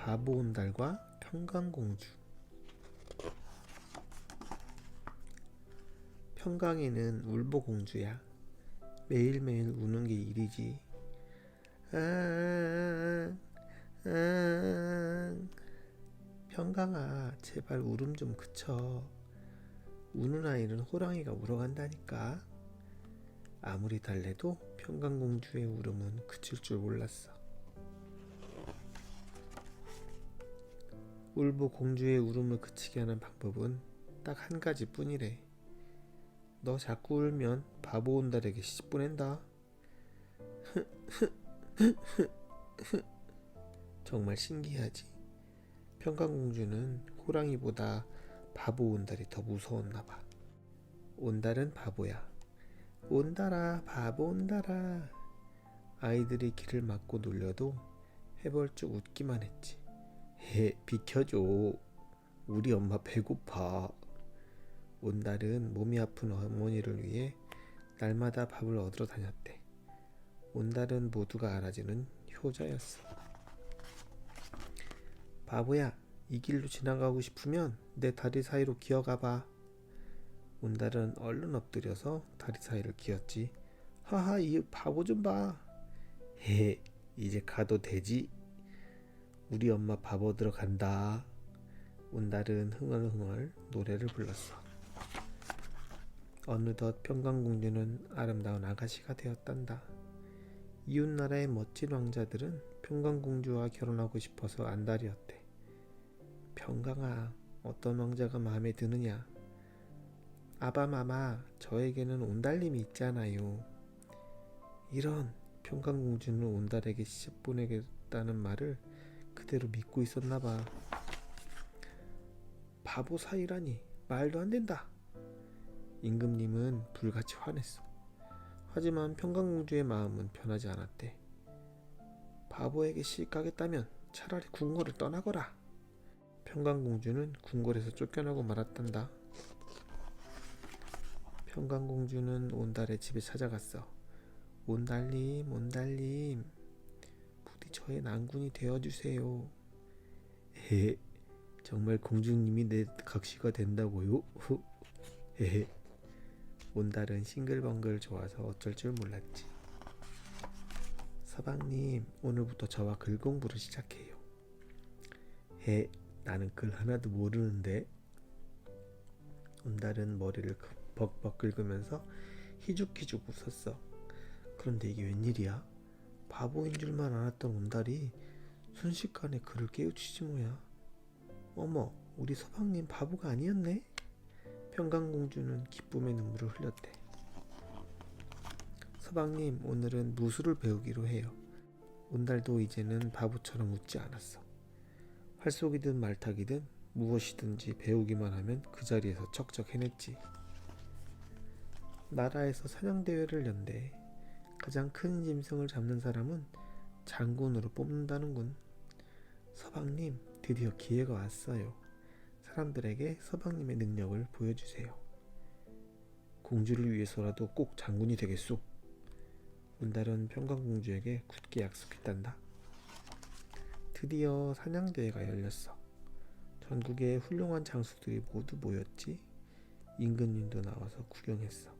바보 온달과 평강공주. 평강이는 울보공주야. 매일매일 우는 게 일이지. 아, 아, 평강아, 제발 울음 좀 그쳐. 우는 아이는 호랑이가 울어간다니까. 아무리 달래도 평강공주의 울음은 그칠 줄 몰랐어. 울보공주의 울음을 그치게 하는 방법은 딱 한 가지뿐이래. 너 자꾸 울면 바보 온달에게 시집 보낸다. 정말 신기하지. 평강공주는 호랑이보다 바보 온달이 더 무서웠나봐. 온달은 바보야. 온달아, 바보 온달아. 아이들이 길을 막고 놀려도 해벌쭉 웃기만 했지. 비켜줘. 우리 엄마 배고파. 온달은 몸이 아픈 어머니를 위해 날마다 밥을 얻으러 다녔대. 온달은 모두가 알아주는 효자였어. 바보야, 이 길로 지나가고 싶으면 내 다리 사이로 기어가봐. 온달은 얼른 엎드려서 다리 사이를 기었지. 하하, 이 바보 좀 봐. 이제 가도 되지? 우리 엄마 밥 얻으러 간다. 온달은 흥얼흥얼 노래를 불렀어. 어느덧 평강공주는 아름다운 아가씨가 되었단다. 이웃나라의 멋진 왕자들은 평강공주와 결혼하고 싶어서 안달이었대. 평강아, 어떤 왕자가 마음에 드느냐? 아바마마, 저에게는 온달님이 있잖아요. 이런, 평강공주는 온달에게 시집 보내겠다는 말을 그대로 믿고 있었나봐. 바보 사이라니, 말도 안 된다. 임금님은 불같이 화냈어. 하지만 평강공주의 마음은 변하지 않았대. 바보에게 시집 가겠다면 차라리 궁궐을 떠나거라. 평강공주는 궁궐에서 쫓겨나고 말았단다. 평강공주는 온달의 집에 찾아갔어. 온달님, 온달님, 부디 저의 난군이 되어주세요. 정말 공주님이 내 각시가 된다고요? 온달은 싱글벙글 좋아서 어쩔 줄 몰랐지. 서방님, 오늘부터 저와 글 공부를 시작해요. 나는 글 하나도 모르는데. 온달은 머리를 벅벅 긁으면서 희죽희죽 웃었어. 그런데 이게 웬일이야? 바보인 줄만 알았던 온달이 순식간에 글을 깨우치지 뭐야. 어머, 우리 서방님 바보가 아니었네? 평강공주는 기쁨의 눈물을 흘렸대. 서방님, 오늘은 무술을 배우기로 해요. 온달도 이제는 바보처럼 웃지 않았어. 활쏘기든 말타기든 무엇이든지 배우기만 하면 그 자리에서 척척 해냈지. 나라에서 사냥대회를 연대. 가장 큰 짐승을 잡는 사람은 장군으로 뽑는다는군. 서방님, 드디어 기회가 왔어요. 사람들에게 서방님의 능력을 보여주세요. 공주를 위해서라도 꼭 장군이 되겠소. 온달은 평강공주에게 굳게 약속했단다. 드디어 사냥대회가 열렸어. 전국의 훌륭한 장수들이 모두 모였지. 임금님도 나와서 구경했어.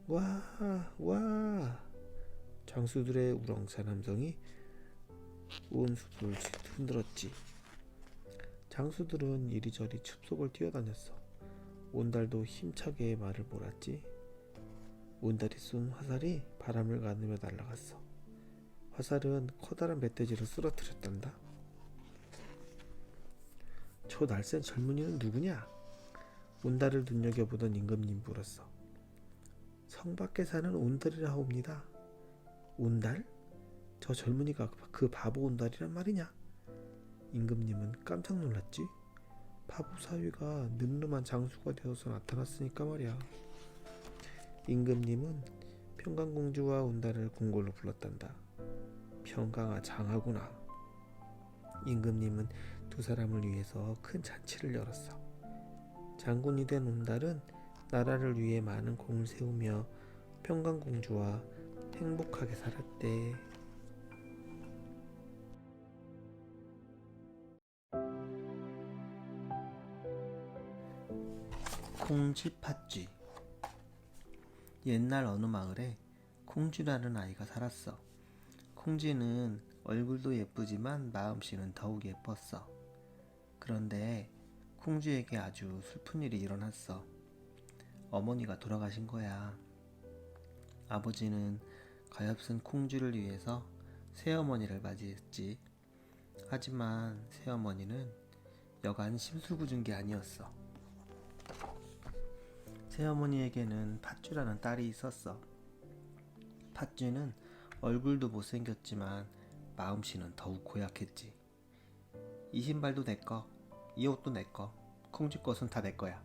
와! 장수들의 우렁찬 함성이 온 숲을 흔들었지. 장수들은 이리저리 숲속을 뛰어다녔어. 온달도 힘차게 말을 몰았지. 온달이 쏜 화살이 바람을 가르며 날아갔어. 화살은 커다란 멧돼지를 쓰러뜨렸단다. 저 날쌘 젊은이는 누구냐? 온달을 눈여겨보던 임금님 물었어. 성 밖에 사는 온달이라 하옵니다. 온달? 저 젊은이가 그 바보 온달이란 말이냐? 임금님은 깜짝 놀랐지. 바보 사위가 늠름한 장수가 되어서 나타났으니까 말이야. 임금님은 평강공주와 온달을 궁궐로 불렀단다. 평강아, 장하구나. 임금님은 두 사람을 위해서 큰 잔치를 열었어. 장군이 된 온달은 나라를 위해 많은 공을 세우며 평강공주와 행복하게 살았대. 콩쥐 팥쥐. 옛날 어느 마을에 콩쥐라는 아이가 살았어. 콩쥐는 얼굴도 예쁘지만 마음씨는 더욱 예뻤어. 그런데 콩쥐에게 아주 슬픈 일이 일어났어. 어머니가 돌아가신 거야. 아버지는 가엾은 콩쥐를 위해서 새어머니를 맞이했지. 하지만 새어머니는 여간 심술궂은 게 아니었어. 새어머니에게는 팥쥐라는 딸이 있었어. 팥쥐는 얼굴도 못생겼지만 마음씨는 더욱 고약했지. 이 신발도 내꺼, 이 옷도 내꺼, 콩쥐 것은 다 내꺼야.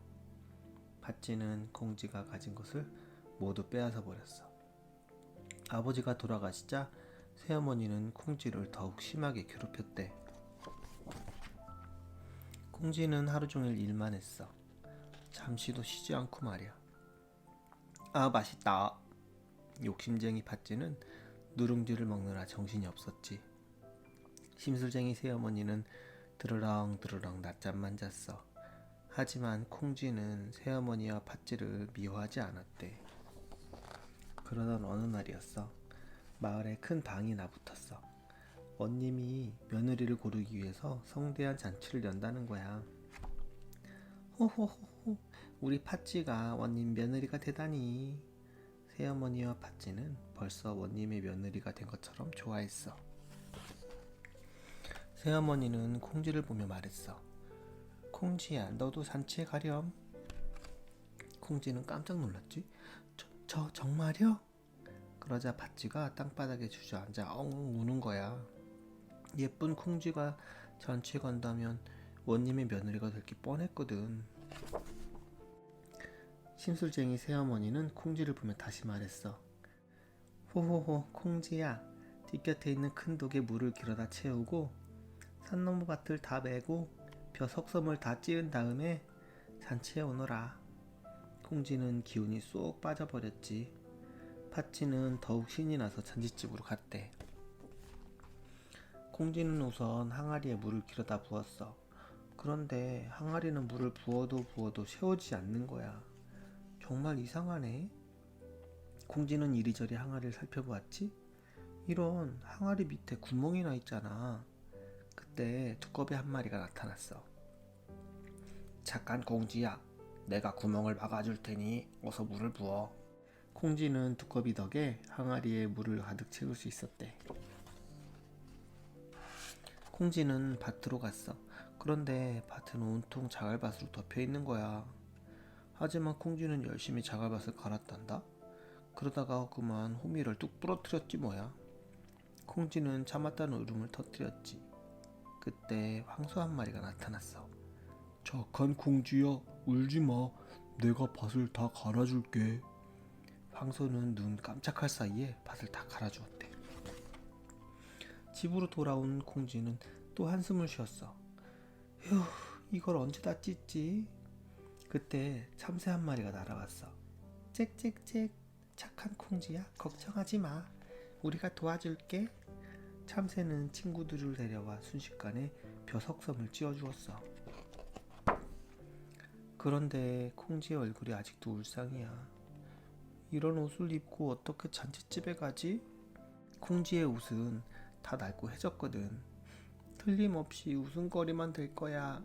팥쥐는 콩쥐가 가진 것을 모두 빼앗아 버렸어. 아버지가 돌아가시자 새어머니는 콩쥐를 더욱 심하게 괴롭혔대. 콩쥐는 하루 종일 일만 했어. 잠시도 쉬지 않고 말이야. 아, 맛있다. 욕심쟁이 팥쥐는 누룽지를 먹느라 정신이 없었지. 심술쟁이 새어머니는 드르렁드르렁 낮잠만 잤어. 하지만 콩쥐는 새어머니와 팥쥐를 미워하지 않았대. 그러던 어느 날이었어. 마을에 큰 방이 나붙었어. 원님이 며느리를 고르기 위해서 성대한 잔치를 연다는 거야. 호호호호, 우리 팥쥐가 원님 며느리가 되다니. 새어머니와 팥쥐는 벌써 원님의 며느리가 된 것처럼 좋아했어. 새어머니는 콩쥐를 보며 말했어. 콩쥐야, 너도 잔치에 가렴. 콩쥐는 깜짝 놀랐지. 저 정말요? 그러자 팥쥐가 땅바닥에 주저앉아 엉엉 우는 거야. 예쁜 콩쥐가 잔치에 간다면 원님의 며느리가 될 게 뻔했거든. 심술쟁이 새어머니는 콩쥐를 보며 다시 말했어. 호호호, 콩쥐야, 뒷곁에 있는 큰 독에 물을 길어다 채우고 산나무 밭을 다 메고 벼 석섬을 다 찌은 다음에 잔치에 오너라. 콩쥐는 기운이 쏙 빠져버렸지. 팥쥐는 더욱 신이 나서 잔치집으로 갔대. 콩쥐는 우선 항아리에 물을 길어다 부었어. 그런데 항아리는 물을 부어도 채워지지 않는 거야. 정말 이상하네. 콩쥐는 이리저리 항아리를 살펴보았지. 이런, 항아리 밑에 구멍이 나 있잖아. 그때 두꺼비 한 마리가 나타났어. 착한 콩쥐야, 내가 구멍을 막아줄 테니 어서 물을 부어. 콩쥐는 두꺼비 덕에 항아리에 물을 가득 채울 수 있었대. 콩쥐는 밭으로 갔어. 그런데 밭은 온통 자갈밭으로 덮여 있는 거야. 하지만 콩쥐는 열심히 자갈밭을 갈았단다. 그러다가 그만 호미를 뚝 부러뜨렸지 뭐야. 콩쥐는 참았다는 울음을 터뜨렸지. 그때 황소 한 마리가 나타났어. 착한 콩쥐야, 울지마. 내가 밭을 다 갈아줄게. 황소는 눈 깜짝할 사이에 밭을 다 갈아주었대. 집으로 돌아온 콩쥐는 또 한숨을 쉬었어. 휴, 이걸 언제 다 찢지? 그때 참새 한 마리가 날아왔어. 짹짹짹, 착한 콩쥐야, 걱정하지 마. 우리가 도와줄게. 참새는 친구들을 데려와 순식간에 벼석섬을 찧어주었어. 그런데 콩쥐의 얼굴이 아직도 울상이야. 이런 옷을 입고 어떻게 잔치집에 가지? 콩쥐의 옷은 다 낡고 해졌거든. 틀림없이 웃음거리만 될 거야.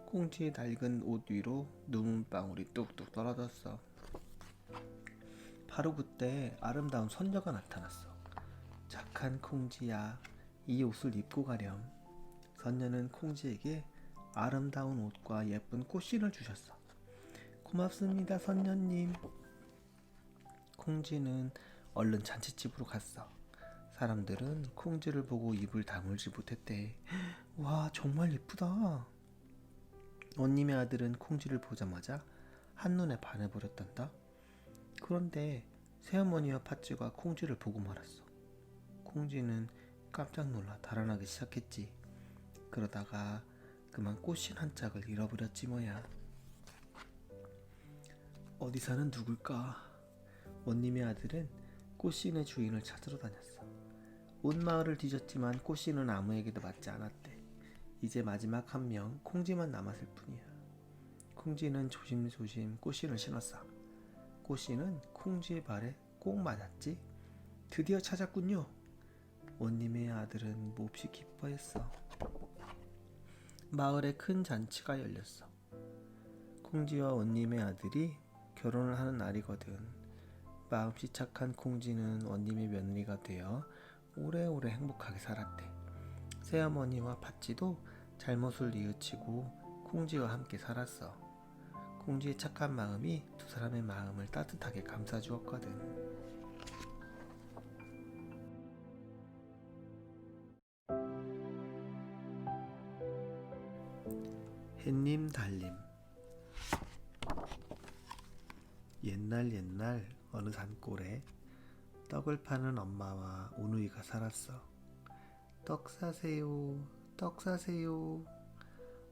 콩쥐의 낡은 옷 위로 눈물방울이 뚝뚝 떨어졌어. 바로 그때 아름다운 선녀가 나타났어. 착한 콩쥐야, 이 옷을 입고 가렴. 선녀는 콩쥐에게 아름다운 옷과 예쁜 꽃신을 주셨어. 고맙습니다, 선녀님. 콩쥐는 얼른 잔치집으로 갔어. 사람들은 콩쥐를 보고 입을 다물지 못했대. 와, 정말 예쁘다. 원님의 아들은 콩쥐를 보자마자 한눈에 반해버렸단다. 그런데 새어머니와 팥쥐가 콩쥐를 보고 말았어. 콩쥐는 깜짝 놀라 달아나기 시작했지. 그러다가 그만 꽃신 한 짝을 잃어버렸지 뭐야. 어디 사는 누굴까? 원님의 아들은 꽃신의 주인을 찾으러 다녔어. 온 마을을 뒤졌지만 꽃신은 아무에게도 맞지 않았대. 이제 마지막 한 명 콩쥐만 남았을 뿐이야. 콩쥐는 조심조심 꽃신을 신었어. 꽃신은 콩쥐의 발에 꼭 맞았지. 드디어 찾았군요. 원님의 아들은 몹시 기뻐했어. 마을에 큰 잔치가 열렸어. 콩쥐와 원님의 아들이 결혼을 하는 날이거든. 마음씨 착한 콩쥐는 원님의 며느리가 되어 오래오래 행복하게 살았대. 새어머니와 팥쥐도 잘못을 뉘우치고 콩쥐와 함께 살았어. 콩쥐의 착한 마음이 두 사람의 마음을 따뜻하게 감싸주었거든. 햇님 달님. 옛날 어느 산골에 떡을 파는 엄마와 우누이가 살았어. 떡 사세요, 떡 사세요.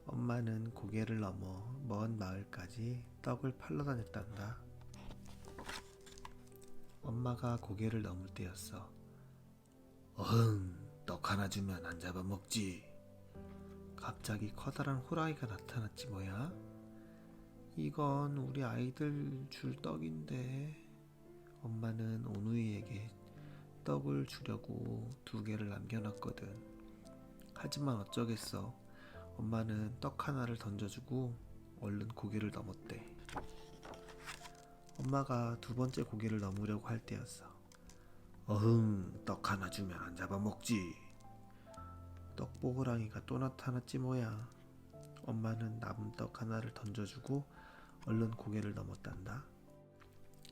엄마는 고개를 넘어 먼 마을까지 떡을 팔러 다녔단다. 엄마가 고개를 넘을 때였어. 떡 하나 주면 안 잡아먹지. 갑자기 커다란 호랑이가 나타났지 뭐야? 이건 우리 아이들 줄 떡인데. 엄마는 오누이에게 떡을 주려고 2개를 남겨놨거든. 하지만 어쩌겠어. 엄마는 떡 하나를 던져주고 얼른 고개를 넘었대. 엄마가 2번째 고개를 넘으려고 할 때였어. 떡 하나 주면 안 잡아먹지. 떡보호랑이가 또 나타났지 뭐야. 엄마는 남은 떡 하나를 던져주고 얼른 고개를 넘었단다.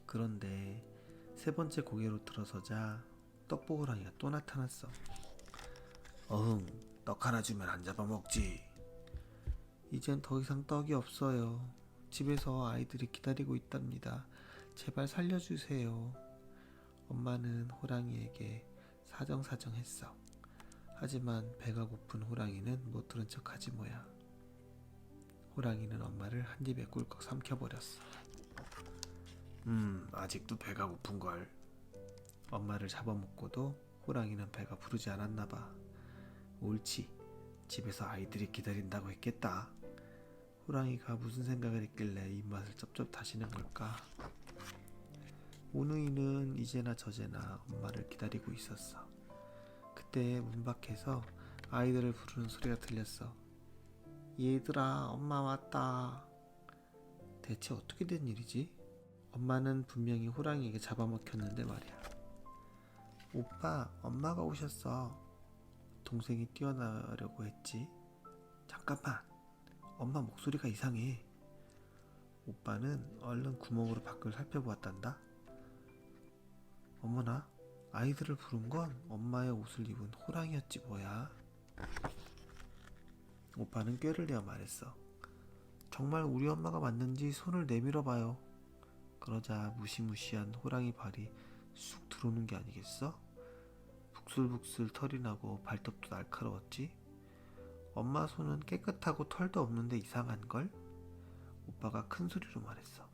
그런데 3번째 고개로 들어서자 떡보호랑이가 또 나타났어. 떡 하나 주면 안 잡아먹지. 이젠 더 이상 떡이 없어요. 집에서 아이들이 기다리고 있답니다. 제발 살려주세요. 엄마는 호랑이에게 사정사정했어. 하지만 배가 고픈 호랑이는 못 들은 척하지 뭐야. 호랑이는 엄마를 한 입에 꿀꺽 삼켜버렸어. 아직도 배가 고픈걸. 엄마를 잡아먹고도 호랑이는 배가 부르지 않았나봐. 옳지, 집에서 아이들이 기다린다고 했겠다. 호랑이가 무슨 생각을 했길래 입맛을 쩝쩝 다시는 걸까. 오누이는 이제나 저제나 엄마를 기다리고 있었어. 그때 문 밖에서 아이들을 부르는 소리가 들렸어. 얘들아, 엄마 왔다. 대체 어떻게 된 일이지? 엄마는 분명히 호랑이에게 잡아먹혔는데 말이야. 오빠, 엄마가 오셨어. 동생이 뛰어나려고 했지. 잠깐만, 엄마 목소리가 이상해. 오빠는 얼른 구멍으로 밖을 살펴보았단다. 어머나, 아이들을 부른 건 엄마의 옷을 입은 호랑이였지 뭐야. 오빠는 꾀를 내어 말했어. 정말 우리 엄마가 맞는지 손을 내밀어 봐요. 그러자 무시무시한 호랑이 발이 쑥 들어오는 게 아니겠어? 북슬북슬 털이 나고 발톱도 날카로웠지? 엄마 손은 깨끗하고 털도 없는데 이상한걸? 오빠가 큰 소리로 말했어.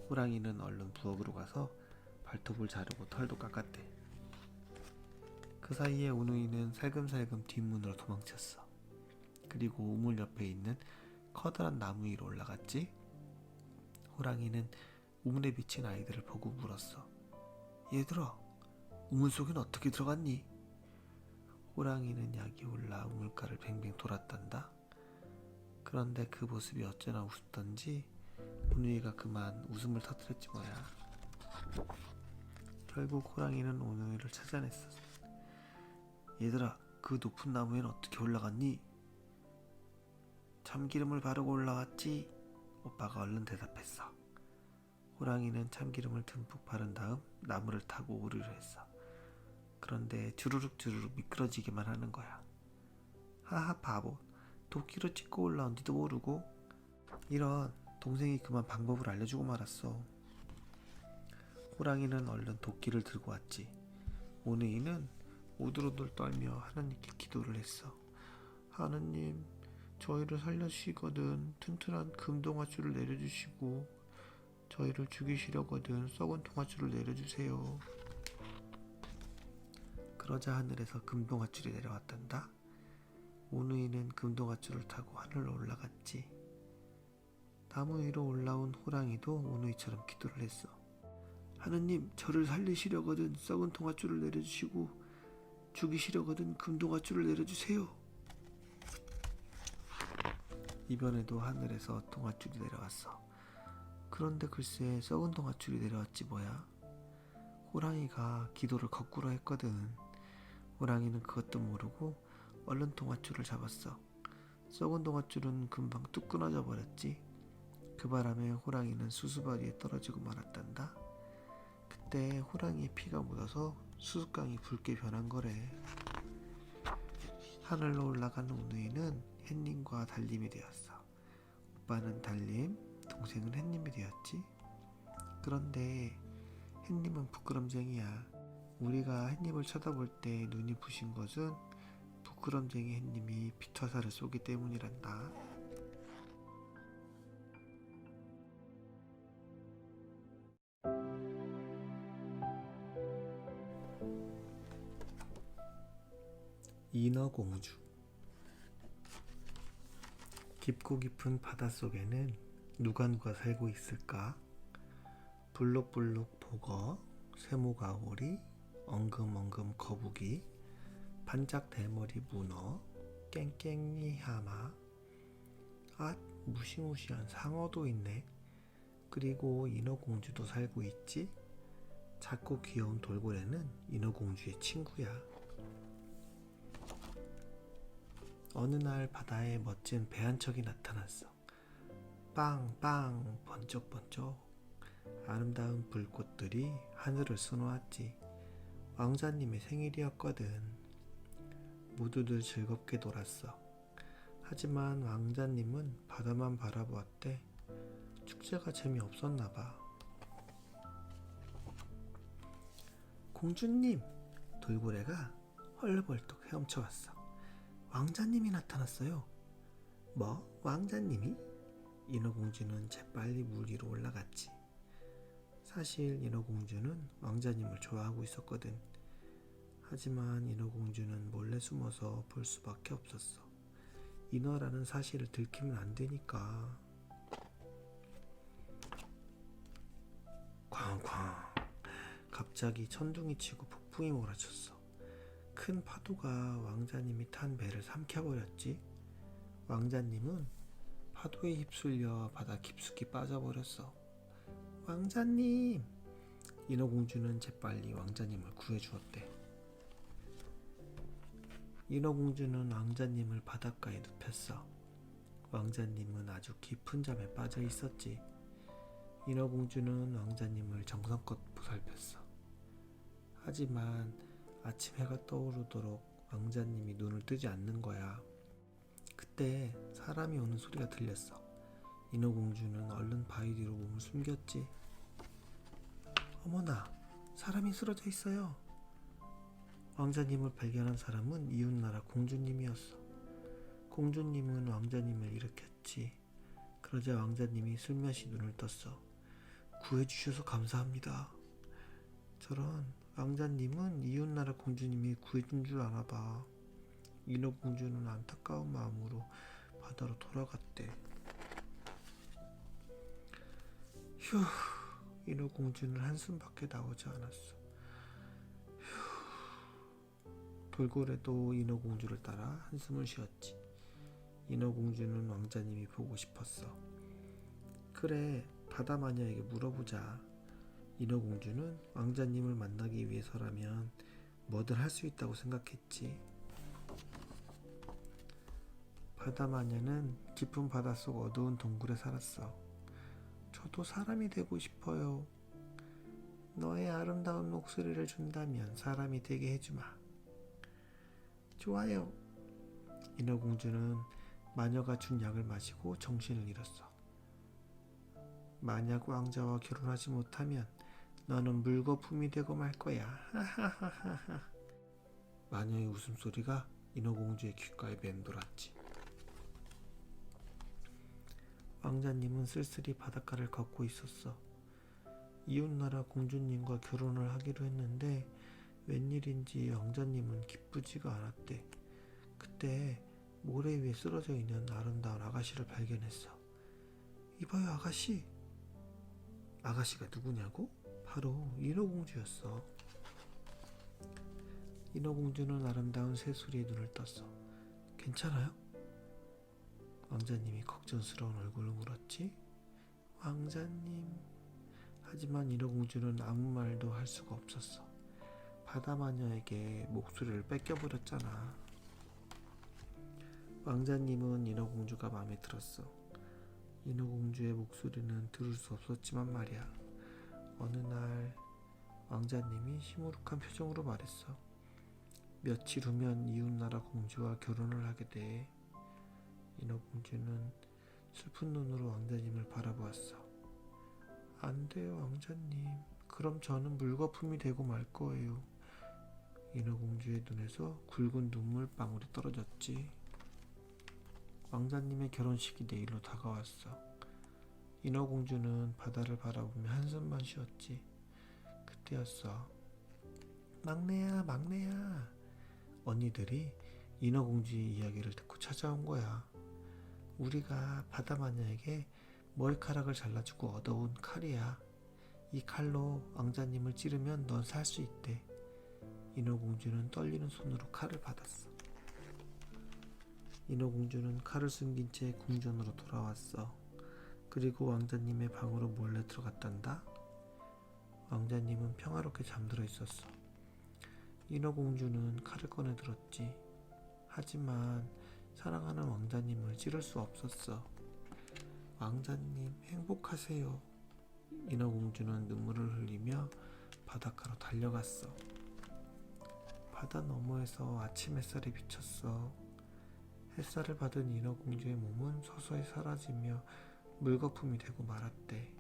호랑이는 얼른 부엌으로 가서 발톱을 자르고 털도 깎았대. 그 사이에 오누이는 살금살금 뒷문으로 도망쳤어. 그리고 우물 옆에 있는 커다란 나무 위로 올라갔지. 호랑이는 우물에 비친 아이들을 보고 물었어. 얘들아, 우물 속엔 어떻게 들어갔니? 호랑이는 약이 올라 우물가를 뱅뱅 돌았단다. 그런데 그 모습이 어쩌나 우습던지 오누이가 그만 웃음을 터뜨렸지 뭐야. 결국 호랑이는 오누이를 찾아냈어. 얘들아, 그 높은 나무에는 어떻게 올라갔니? 참기름을 바르고 올라왔지. 오빠가 얼른 대답했어. 호랑이는 참기름을 듬뿍 바른 다음 나무를 타고 오르려 했어. 그런데 주르륵 미끄러지기만 하는 거야. 하하 바보, 도끼로 찍고 올라온지도 모르고. 이런, 동생이 그만 방법을 알려주고 말았어. 호랑이는 얼른 도끼를 들고 왔지. 오누이는 오들오들 떨며 하나님께 기도를 했어. 하느님, 저희를 살려주시거든 튼튼한 금동아줄을 내려주시고, 저희를 죽이시려거든 썩은 동아줄을 내려주세요. 그러자 하늘에서 금동아줄이 내려왔단다. 오누이는 금동아줄을 타고 하늘로 올라갔지. 나무 위로 올라온 호랑이도 오누이처럼 기도를 했어. 하느님, 저를 살리시려거든 썩은 동아줄을 내려주시고 죽이시려거든 금동아줄을 내려주세요. 이번에도 하늘에서 동아줄이 내려왔어. 그런데 글쎄 썩은 동아줄이 내려왔지 뭐야. 호랑이가 기도를 거꾸로 했거든. 호랑이는 그것도 모르고 얼른 동아줄을 잡았어. 썩은 동아줄은 금방 뚝 끊어져 버렸지. 그 바람에 호랑이는 수수바리에 떨어지고 말았단다. 그때 호랑이의 피가 묻어서 수수깡이 붉게 변한 거래. 하늘로 올라가는 오누이는 햇님과 달님이 되었어. 오빠는 달님, 동생은 햇님이 되었지. 그런데 햇님은 부끄럼쟁이야. 우리가 햇님을 쳐다볼 때 눈이 부신 것은 부끄럼쟁이 햇님이 피터사를 쏘기 때문이란다. 인어공주. 깊고 깊은 바닷속에는 누가 살고 있을까? 불록불록 보거, 세모가오리, 엉금엉금 거북이, 반짝 대머리 문어, 깽깽이 하마, 무시무시한 상어도 있네. 그리고 인어공주도 살고 있지. 작고 귀여운 돌고래는 인어공주의 친구야. 어느 날 바다에 멋진 배 한 척이 나타났어. 빵빵 번쩍번쩍 아름다운 불꽃들이 하늘을 수놓았지. 왕자님의 생일이었거든. 모두들 즐겁게 놀았어. 하지만 왕자님은 바다만 바라보았대. 축제가 재미없었나 봐. 공주님! 돌고래가 헐레벌떡 헤엄쳐왔어. 왕자님이 나타났어요. 뭐? 왕자님이? 인어공주는 재빨리 물 위로 올라갔지. 사실 인어공주는 왕자님을 좋아하고 있었거든. 하지만 인어공주는 몰래 숨어서 볼 수밖에 없었어. 인어라는 사실을 들키면 안 되니까. 쾅쾅. 갑자기 천둥이 치고 폭풍이 몰아쳤어. 큰 파도가 왕자님이 탄 배를 삼켜버렸지. 왕자님은 파도에 휩쓸려 바다 깊숙이 빠져버렸어. 왕자님! 인어공주는 재빨리 왕자님을 구해주었대. 인어공주는 왕자님을 바닷가에 눕혔어. 왕자님은 아주 깊은 잠에 빠져 있었지. 인어공주는 왕자님을 정성껏 보살폈어. 하지만 아침 해가 떠오르도록 왕자님이 눈을 뜨지 않는 거야. 그때 사람이 오는 소리가 들렸어. 인어공주는 얼른 바위 뒤로 몸을 숨겼지. 어머나, 사람이 쓰러져 있어요. 왕자님을 발견한 사람은 이웃나라 공주님이었어. 공주님은 왕자님을 일으켰지. 그러자 왕자님이 슬며시 눈을 떴어. 구해주셔서 감사합니다. 저런, 왕자님은 이웃나라 공주님이 구해준 줄 아나 봐. 인어공주는 안타까운 마음으로 바다로 돌아갔대. 휴, 인어공주는 한숨밖에 나오지 않았어. 돌고래도 인어공주를 따라 한숨을 쉬었지. 인어공주는 왕자님이 보고 싶었어. 그래, 바다마녀에게 물어보자. 인어공주는 왕자님을 만나기 위해서라면 뭐든 할 수 있다고 생각했지. 바다마녀는 깊은 바닷속 어두운 동굴에 살았어. 저도 사람이 되고 싶어요. 너의 아름다운 목소리를 준다면 사람이 되게 해주마. 좋아요. 인어공주는 마녀가 준 약을 마시고 정신을 잃었어. 만약 왕자와 결혼하지 못하면 너는 물거품이 되고 말 거야. 하하하하. 마녀의 웃음소리가 인어공주의 귓가에 맴돌았지. 왕자님은 쓸쓸히 바닷가를 걷고 있었어. 이웃나라 공주님과 결혼을 하기로 했는데 웬일인지 왕자님은 기쁘지가 않았대. 그때 모래 위에 쓰러져 있는 아름다운 아가씨를 발견했어. 이봐요 아가씨. 아가씨가 누구냐고? 바로 인어공주였어. 인어공주는 아름다운 새소리에 눈을 떴어. 괜찮아요? 왕자님이 걱정스러운 얼굴로 물었지. 왕자님. 하지만 인어공주는 아무 말도 할 수가 없었어. 바다마녀에게 목소리를 뺏겨버렸잖아. 왕자님은 인어공주가 마음에 들었어. 인어공주의 목소리는 들을 수 없었지만 말이야. 어느 날 왕자님이 시무룩한 표정으로 말했어. 며칠 후면 이웃나라 공주와 결혼을 하게 돼. 인어공주는 슬픈 눈으로 왕자님을 바라보았어. 안 돼요, 왕자님. 그럼 저는 물거품이 되고 말 거예요. 인어공주의 눈에서 굵은 눈물방울이 떨어졌지. 왕자님의 결혼식이 내일로 다가왔어. 인어공주는 바다를 바라보며 한숨만 쉬었지. 그때였어. 막내야, 막내야. 언니들이 인어공주의 이야기를 듣고 찾아온 거야. 우리가 바다마녀에게 머리카락을 잘라주고 얻어온 칼이야. 이 칼로 왕자님을 찌르면 넌 살 수 있대. 인어공주는 떨리는 손으로 칼을 받았어. 인어공주는 칼을 숨긴 채 궁전으로 돌아왔어. 그리고 왕자님의 방으로 몰래 들어갔단다. 왕자님은 평화롭게 잠들어 있었어. 인어공주는 칼을 꺼내 들었지. 하지만 사랑하는 왕자님을 찌를 수 없었어. 왕자님 행복하세요. 인어공주는 눈물을 흘리며 바닷가로 달려갔어. 바다 너머에서 아침 햇살이 비쳤어. 햇살을 받은 인어공주의 몸은 서서히 사라지며 물거품이 되고 말았대.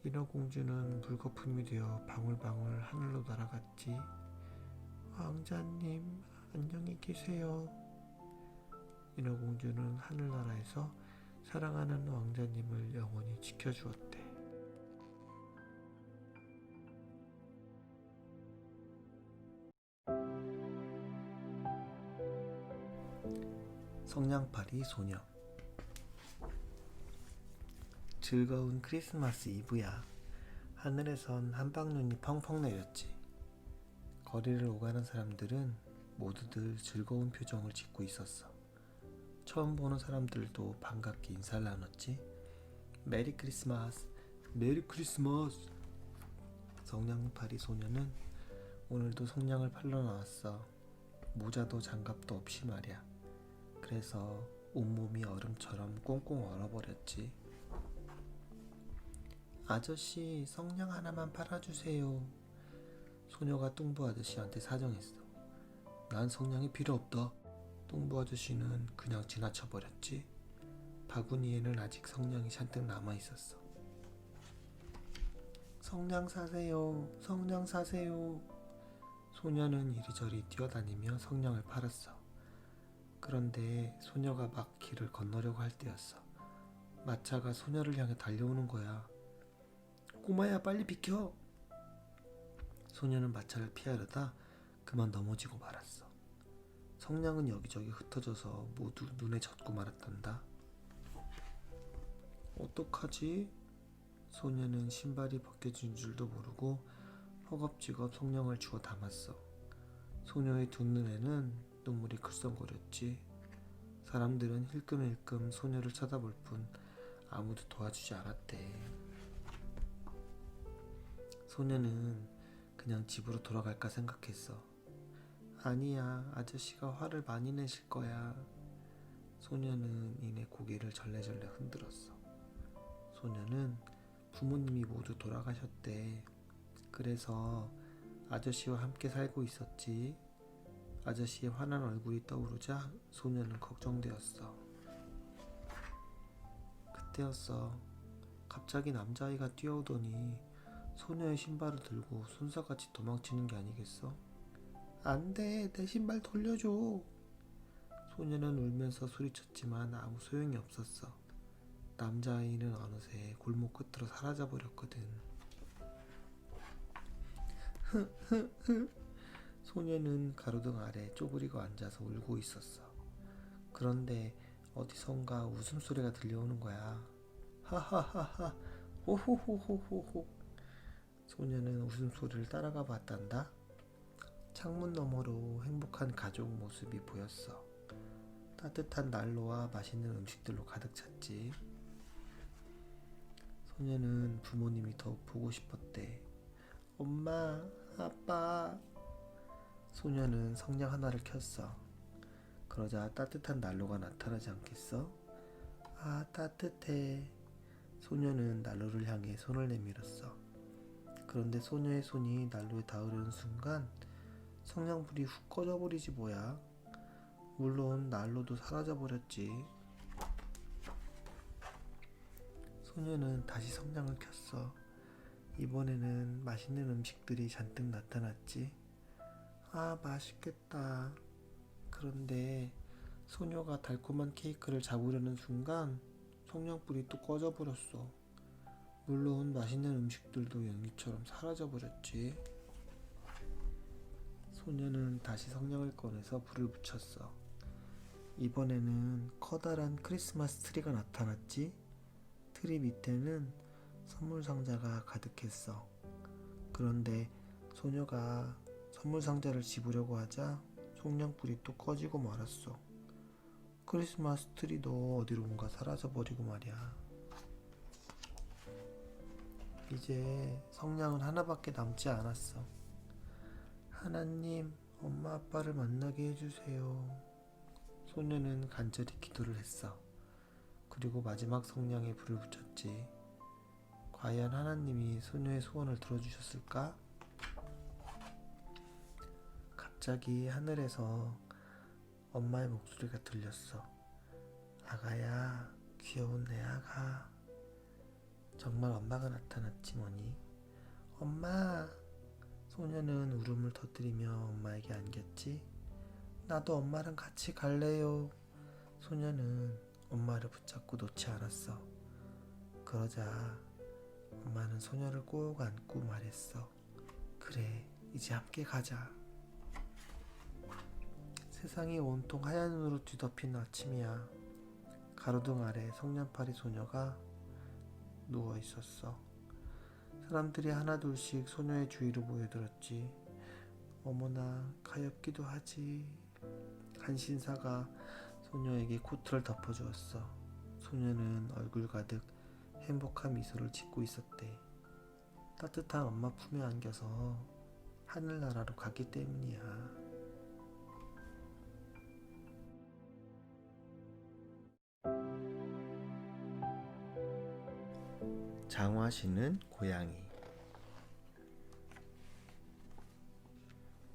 인어공주는 물거품이 되어 방울방울 하늘로 날아갔지. 왕자님 안녕히 계세요. 인어공주는 하늘나라에서 사랑하는 왕자님을 영원히 지켜주었대. 성냥팔이 소녀. 즐거운 크리스마스 이브야. 하늘에선 한방눈이 펑펑 내렸지. 거리를 오가는 사람들은 모두들 즐거운 표정을 짓고 있었어. 처음 보는 사람들도 반갑게 인사를 나눴지. 메리 크리스마스, 메리 크리스마스. 성냥팔이 소녀는 오늘도 성냥을 팔러 나왔어. 모자도 장갑도 없이 말이야. 그래서 온몸이 얼음처럼 꽁꽁 얼어버렸지. 아저씨, 성냥 하나만 팔아주세요. 소녀가 뚱보 아저씨한테 사정했어. 난 성냥이 필요 없다. 뚱보 아저씨는 그냥 지나쳐버렸지. 바구니에는 아직 성냥이 잔뜩 남아있었어. 성냥 사세요. 성냥 사세요. 소녀는 이리저리 뛰어다니며 성냥을 팔았어. 그런데 소녀가 막 길을 건너려고 할 때였어. 마차가 소녀를 향해 달려오는 거야. 꼬마야, 빨리 비켜. 소녀는 마차를 피하려다 그만 넘어지고 말았어. 성냥은 여기저기 흩어져서 모두 눈에 젖고 말았단다. 어떡하지? 소녀는 신발이 벗겨진 줄도 모르고 허겁지겁 성냥을 주워 담았어. 소녀의 두 눈에는 눈물이 글썽거렸지. 사람들은 힐끔힐끔 소녀를 쳐다볼 뿐 아무도 도와주지 않았대. 소녀는 그냥 집으로 돌아갈까 생각했어. 아니야, 아저씨가 화를 많이 내실 거야. 소녀는 이내 고개를 절레절레 흔들었어. 소녀는 부모님이 모두 돌아가셨대. 그래서 아저씨와 함께 살고 있었지. 아저씨의 환한 얼굴이 떠오르자 소녀는 걱정되었어. 그때였어. 갑자기 남자아이가 뛰어오더니 소녀의 신발을 들고 손사같이 도망치는 게 아니겠어? 안 돼, 내 신발 돌려줘. 소녀는 울면서 소리쳤지만 아무 소용이 없었어. 남자아이는 어느새 골목 끝으로 사라져버렸거든. 소녀는 가로등 아래 쪼그리고 앉아서 울고 있었어. 그런데 어디선가 웃음소리가 들려오는 거야. 하하하하 호호호호호호. 소녀는 웃음소리를 따라가 봤단다. 창문 너머로 행복한 가족 모습이 보였어. 따뜻한 난로와 맛있는 음식들로 가득 찼지. 소녀는 부모님이 더욱 보고 싶었대. 엄마, 아빠. 소녀는 성냥 하나를 켰어. 그러자 따뜻한 난로가 나타나지 않겠어? 아, 따뜻해. 소녀는 난로를 향해 손을 내밀었어. 그런데 소녀의 손이 난로에 닿으려는 순간 성냥불이 훅 꺼져버리지 뭐야. 물론 난로도 사라져버렸지. 소녀는 다시 성냥을 켰어. 이번에는 맛있는 음식들이 잔뜩 나타났지. 아, 맛있겠다. 그런데 소녀가 달콤한 케이크를 잡으려는 순간 성냥불이 또 꺼져버렸어. 물론 맛있는 음식들도 연기처럼 사라져버렸지. 소녀는 다시 성냥을 꺼내서 불을 붙였어. 이번에는 커다란 크리스마스 트리가 나타났지. 트리 밑에는 선물 상자가 가득했어. 그런데 소녀가 선물 상자를 집으려고 하자 성냥불이 또 꺼지고 말았어. 크리스마스 트리도 어디론가 사라져버리고 말이야. 이제 성냥은 하나밖에 남지 않았어. 하나님, 엄마 아빠를 만나게 해주세요. 소녀는 간절히 기도를 했어. 그리고 마지막 성냥에 불을 붙였지. 과연 하나님이 소녀의 소원을 들어주셨을까? 갑자기 하늘에서 엄마의 목소리가 들렸어. 아가야, 귀여운 내 아가. 정말 엄마가 나타났지 뭐니. 엄마! 소녀는 울음을 터뜨리며 엄마에게 안겼지. 나도 엄마랑 같이 갈래요. 소녀는 엄마를 붙잡고 놓지 않았어. 그러자 엄마는 소녀를 꼭 안고 말했어. 그래, 이제 함께 가자. 세상이 온통 하얀 눈으로 뒤덮인 아침이야. 가로등 아래 성냥팔이 소녀가 누워 있었어. 사람들이 하나둘씩 소녀의 주위로 모여들었지. 어머나, 가엾기도 하지. 한 신사가 소녀에게 코트를 덮어주었어. 소녀는 얼굴 가득 행복한 미소를 짓고 있었대. 따뜻한 엄마 품에 안겨서 하늘나라로 가기 때문이야. 장화시는 고양이.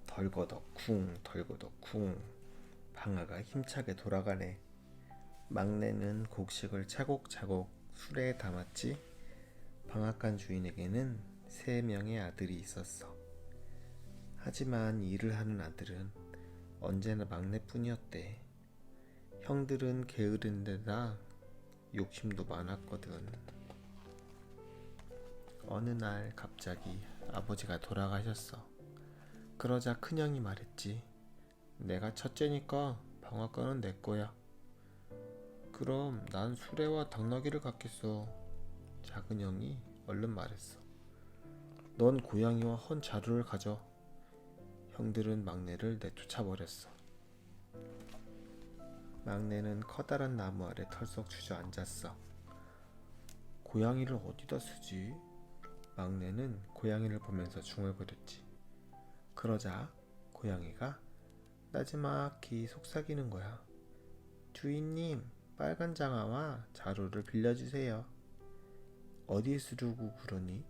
덜거덕 쿵 덜거덕 쿵. 방아가 힘차게 돌아가네. 막내는 곡식을 차곡차곡 수레에 담았지. 방앗간 주인에게는 3명의 아들이 있었어. 하지만 일을 하는 아들은 언제나 막내뿐이었대. 형들은 게으른 데다 욕심도 많았거든. 어느 날 갑자기 아버지가 돌아가셨어. 그러자 큰형이 말했지. 내가 첫째니까 방앗간은 내 거야. 그럼 난 수레와 당나귀를 갖겠어. 작은 형이 얼른 말했어. 넌 고양이와 헌 자루를 가져. 형들은 막내를 내쫓아버렸어. 막내는 커다란 나무 아래 털썩 주저앉았어. 고양이를 어디다 쓰지? 막내는 고양이를 보면서 중얼거렸지. 그러자 고양이가 나지막히 속삭이는 거야. 주인님, 빨간 장화와 자루를 빌려주세요. 어디에 쓰려고 그러니?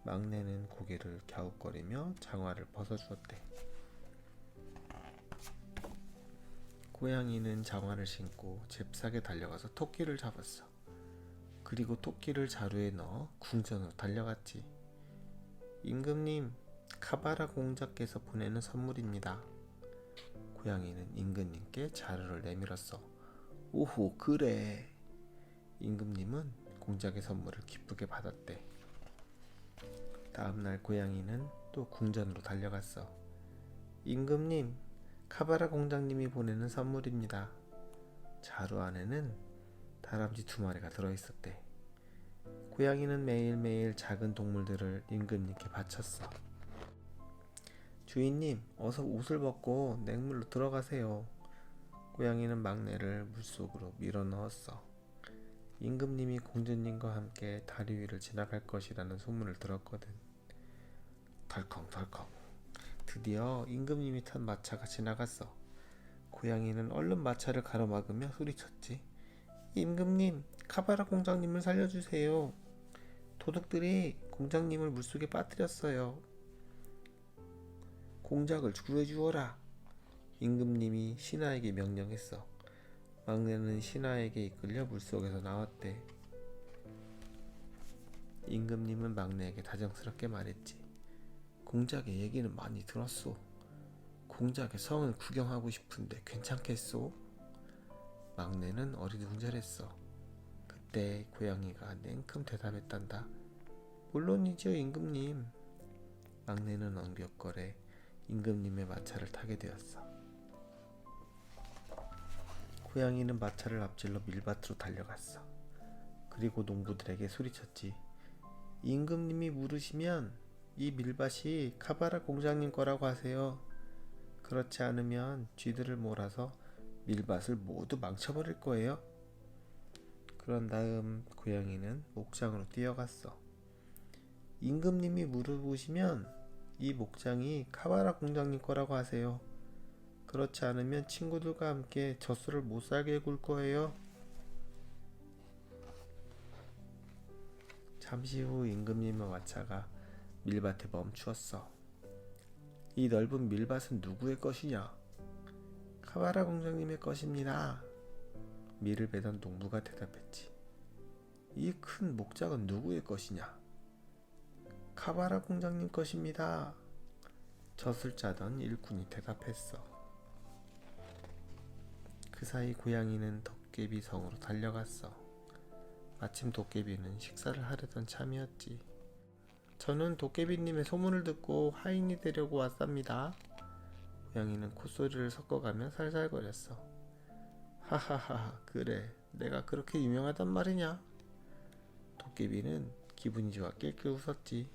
막내는 고개를 갸웃거리며 장화를 벗어주었대. 고양이는 장화를 신고 잽싸게 달려가서 토끼를 잡았어. 그리고 토끼를 자루에 넣어 궁전으로 달려갔지. 임금님, 카바라 공작께서 보내는 선물입니다. 고양이는 임금님께 자루를 내밀었어. 오호, 그래. 임금님은 공작의 선물을 기쁘게 받았대. 다음날 고양이는 또 궁전으로 달려갔어. 임금님, 카바라 공장님이 보내는 선물입니다. 자루 안에는 다람쥐 2마리가 들어있었대. 고양이는 매일매일 작은 동물들을 임금님께 바쳤어. 주인님, 어서 옷을 벗고 냉물로 들어가세요. 고양이는 막내를 물속으로 밀어 넣었어. 임금님이 공주님과 함께 다리 위를 지나갈 것이라는 소문을 들었거든. 덜컹덜컹. 드디어 임금님이 탄 마차가 지나갔어. 고양이는 얼른 마차를 가로막으며 소리쳤지. 임금님, 카바라 공장님을 살려주세요. 도둑들이 공장님을 물속에 빠뜨렸어요. 공작을 구해주어라. 임금님이 신하에게 명령했어. 막내는 신하에게 이끌려 물속에서 나왔대. 임금님은 막내에게 다정스럽게 말했지. 공작의 얘기는 많이 들었소. 공작의 성을 구경하고 싶은데 괜찮겠소? 막내는 어리둥절했어. 그때 고양이가 냉큼 대답했단다. 물론이지요, 임금님. 막내는 엉벽거려 임금님의 마차를 타게 되었어. 고양이는 마차를 앞질러 밀밭으로 달려갔어. 그리고 농부들에게 소리쳤지. 임금님이 물으시면 이 밀밭이 카바라 공장님 거라고 하세요. 그렇지 않으면 쥐들을 몰아서 밀밭을 모두 망쳐버릴 거예요. 그런 다음 고양이는 목장으로 뛰어갔어. 임금님이 물어보시면 이 목장이 카바라 공장님 거라고 하세요. 그렇지 않으면 친구들과 함께 젖소를 못 살게 굴 거예요. 잠시 후 임금님의 마차가 밀밭에 멈추었어. 이 넓은 밀밭은 누구의 것이냐? 카바라 공장님의 것입니다. 밀을 베던 농부가 대답했지. 이 큰 목장은 누구의 것이냐? 카바라 공장님 것입니다. 젖을 짜던 일꾼이 대답했어. 그 사이 고양이는 도깨비 성으로 달려갔어. 마침 도깨비는 식사를 하려던 참이었지. 저는 도깨비님의 소문을 듣고 하인이 되려고 왔답니다. 고양이는 콧소리를 섞어가며 살살거렸어. 하하하, 그래, 내가 그렇게 유명하단 말이냐? 도깨비는 기분이 좋아 낄낄 웃었지.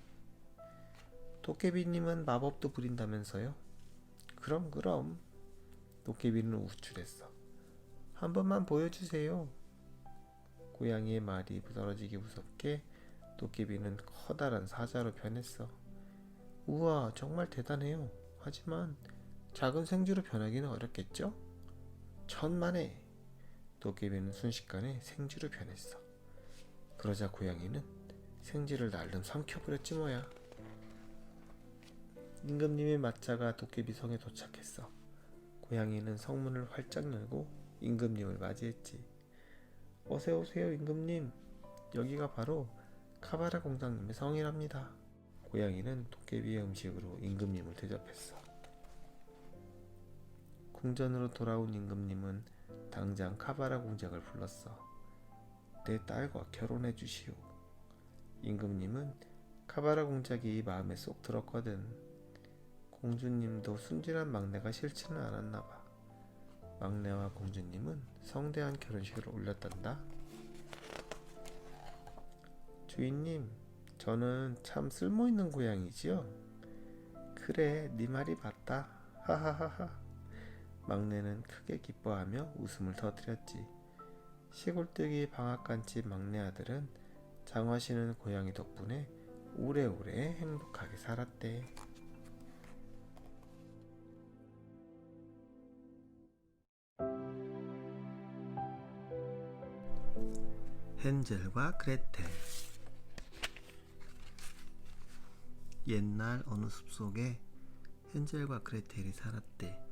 도깨비님은 마법도 부린다면서요? 그럼. 도깨비는 우쭐했어. 한 번만 보여주세요. 고양이의 말이 부드러지기 무섭게 도깨비는 커다란 사자로 변했어. 우와, 정말 대단해요. 하지만 작은 생쥐로 변하기는 어렵겠죠? 천만에. 도깨비는 순식간에 생쥐로 변했어. 그러자 고양이는 생쥐를 날름 삼켜버렸지 뭐야. 임금님의 마차가 도깨비 성에 도착했어. 고양이는 성문을 활짝 열고 임금님을 맞이했지. 어서오세요, 임금님. 여기가 바로 카바라 공장님의 성이랍니다. 고양이는 도깨비의 음식으로 임금님을 대접했어. 궁전으로 돌아온 임금님은 당장 카바라 공작을 불렀어. 내 딸과 결혼해 주시오. 임금님은 카바라 공작이 마음에 쏙 들었거든. 공주님도 순진한 막내가 싫지는 않았나봐. 막내와 공주님은 성대한 결혼식을 올렸단다. 주인님, 저는 참 쓸모있는 고양이지요? 그래, 네 말이 맞다. 하하하하. 막내는 크게 기뻐하며 웃음을 터뜨렸지. 시골뜨기 방앗간집 막내 아들은 장화시는 고양이 덕분에 오래오래 행복하게 살았대. 헨젤과 그레텔. 옛날 어느 숲속에 헨젤과 그레텔이 살았대.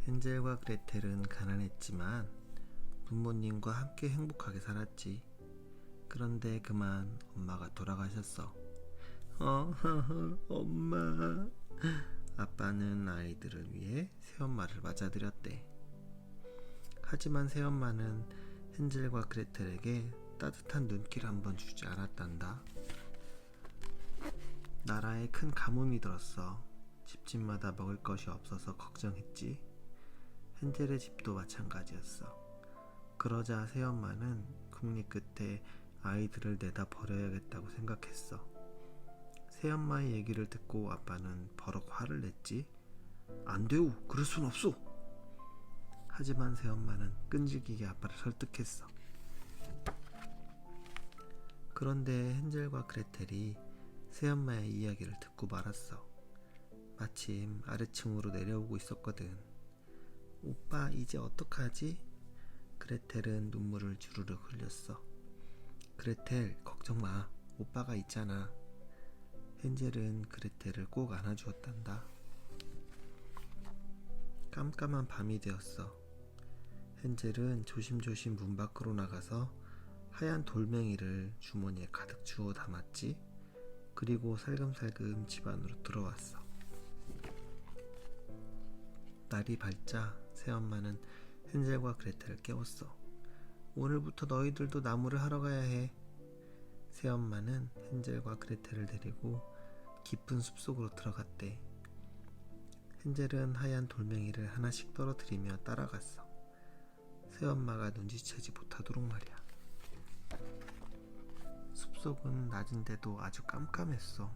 헨젤과 그레텔은 가난했지만 부모님과 함께 행복하게 살았지. 그런데 그만 엄마가 돌아가셨어. 엄마. 아빠는 아이들을 위해 새엄마를 맞아들였대. 하지만 새엄마는 헨젤과 그레텔에게 따뜻한 눈길 한번 주지 않았단다. 나라에 큰 가뭄이 들었어. 집집마다 먹을 것이 없어서 걱정했지. 헨젤의 집도 마찬가지였어. 그러자 새엄마는 국리 끝에 아이들을 내다 버려야겠다고 생각했어. 새엄마의 얘기를 듣고 아빠는 버럭 화를 냈지. 안 돼요. 그럴 순 없어. 하지만 새엄마는 끈질기게 아빠를 설득했어. 그런데 헨젤과 그레텔이 새엄마의 이야기를 듣고 말았어. 마침 아래층으로 내려오고 있었거든. 오빠 이제 어떡하지? 그레텔은 눈물을 주르륵 흘렸어. 그레텔 걱정 마. 오빠가 있잖아. 헨젤은 그레텔을 꼭 안아주었단다. 깜깜한 밤이 되었어. 헨젤은 조심조심 문 밖으로 나가서 하얀 돌멩이를 주머니에 가득 주워 담았지. 그리고 살금살금 집 안으로 들어왔어. 날이 밝자 새엄마는 헨젤과 그레텔을 깨웠어. 오늘부터 너희들도 나무를 하러 가야 해. 새엄마는 헨젤과 그레텔을 데리고 깊은 숲속으로 들어갔대. 헨젤은 하얀 돌멩이를 하나씩 떨어뜨리며 따라갔어. 새엄마가 눈치채지 못하도록 말이야. 숲속은 낮은데도 아주 깜깜했어.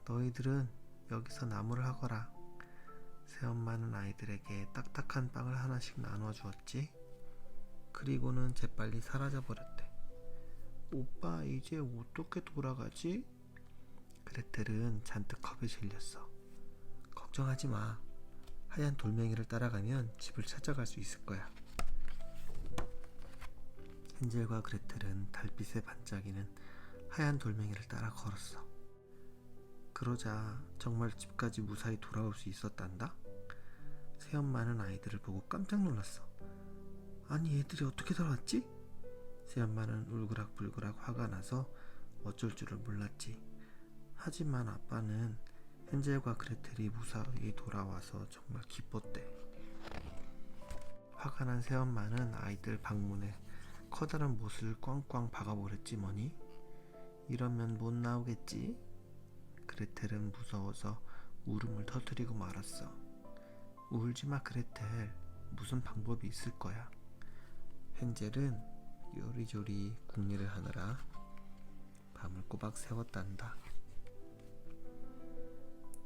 너희들은 여기서 나무를 하거라. 새엄마는 아이들에게 딱딱한 빵을 하나씩 나눠 주었지. 그리고는 재빨리 사라져버렸대. 오빠 이제 어떻게 돌아가지? 그레텔은 잔뜩 겁에 질렸어. 걱정하지 마. 하얀 돌멩이를 따라가면 집을 찾아갈 수 있을 거야. 헨젤과 그레텔은 달빛에 반짝이는 하얀 돌멩이를 따라 걸었어. 그러자 정말 집까지 무사히 돌아올 수 있었단다. 새엄마는 아이들을 보고 깜짝 놀랐어. 아니 얘들이 어떻게 돌아왔지? 새엄마는 울그락불그락 화가 나서 어쩔 줄을 몰랐지. 하지만 아빠는 헨젤과 그레텔이 무사히 돌아와서 정말 기뻤대. 화가 난 새엄마는 아이들 방문에 커다란 못을 꽝꽝 박아버렸지 뭐니? 이러면 못 나오겠지? 그레텔은 무서워서 울음을 터뜨리고 말았어. 울지마 그레텔. 무슨 방법이 있을 거야. 헨젤은 요리조리 궁리를 하느라 밤을 꼬박 새웠단다.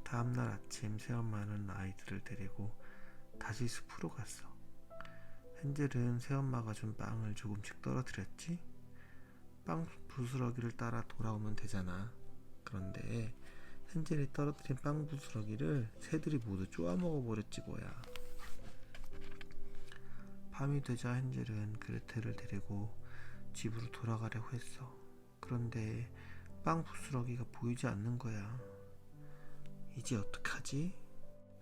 다음날 아침 새엄마는 아이들을 데리고 다시 숲으로 갔어. 헨젤은 새엄마가 준 빵을 조금씩 떨어뜨렸지. 빵 부스러기를 따라 돌아오면 되잖아. 그런데 헨젤이 떨어뜨린 빵 부스러기를 새들이 모두 쪼아 먹어버렸지 뭐야. 밤이 되자 헨젤은 그레텔을 데리고 집으로 돌아가려고 했어. 그런데 빵 부스러기가 보이지 않는 거야. 이제 어떡하지?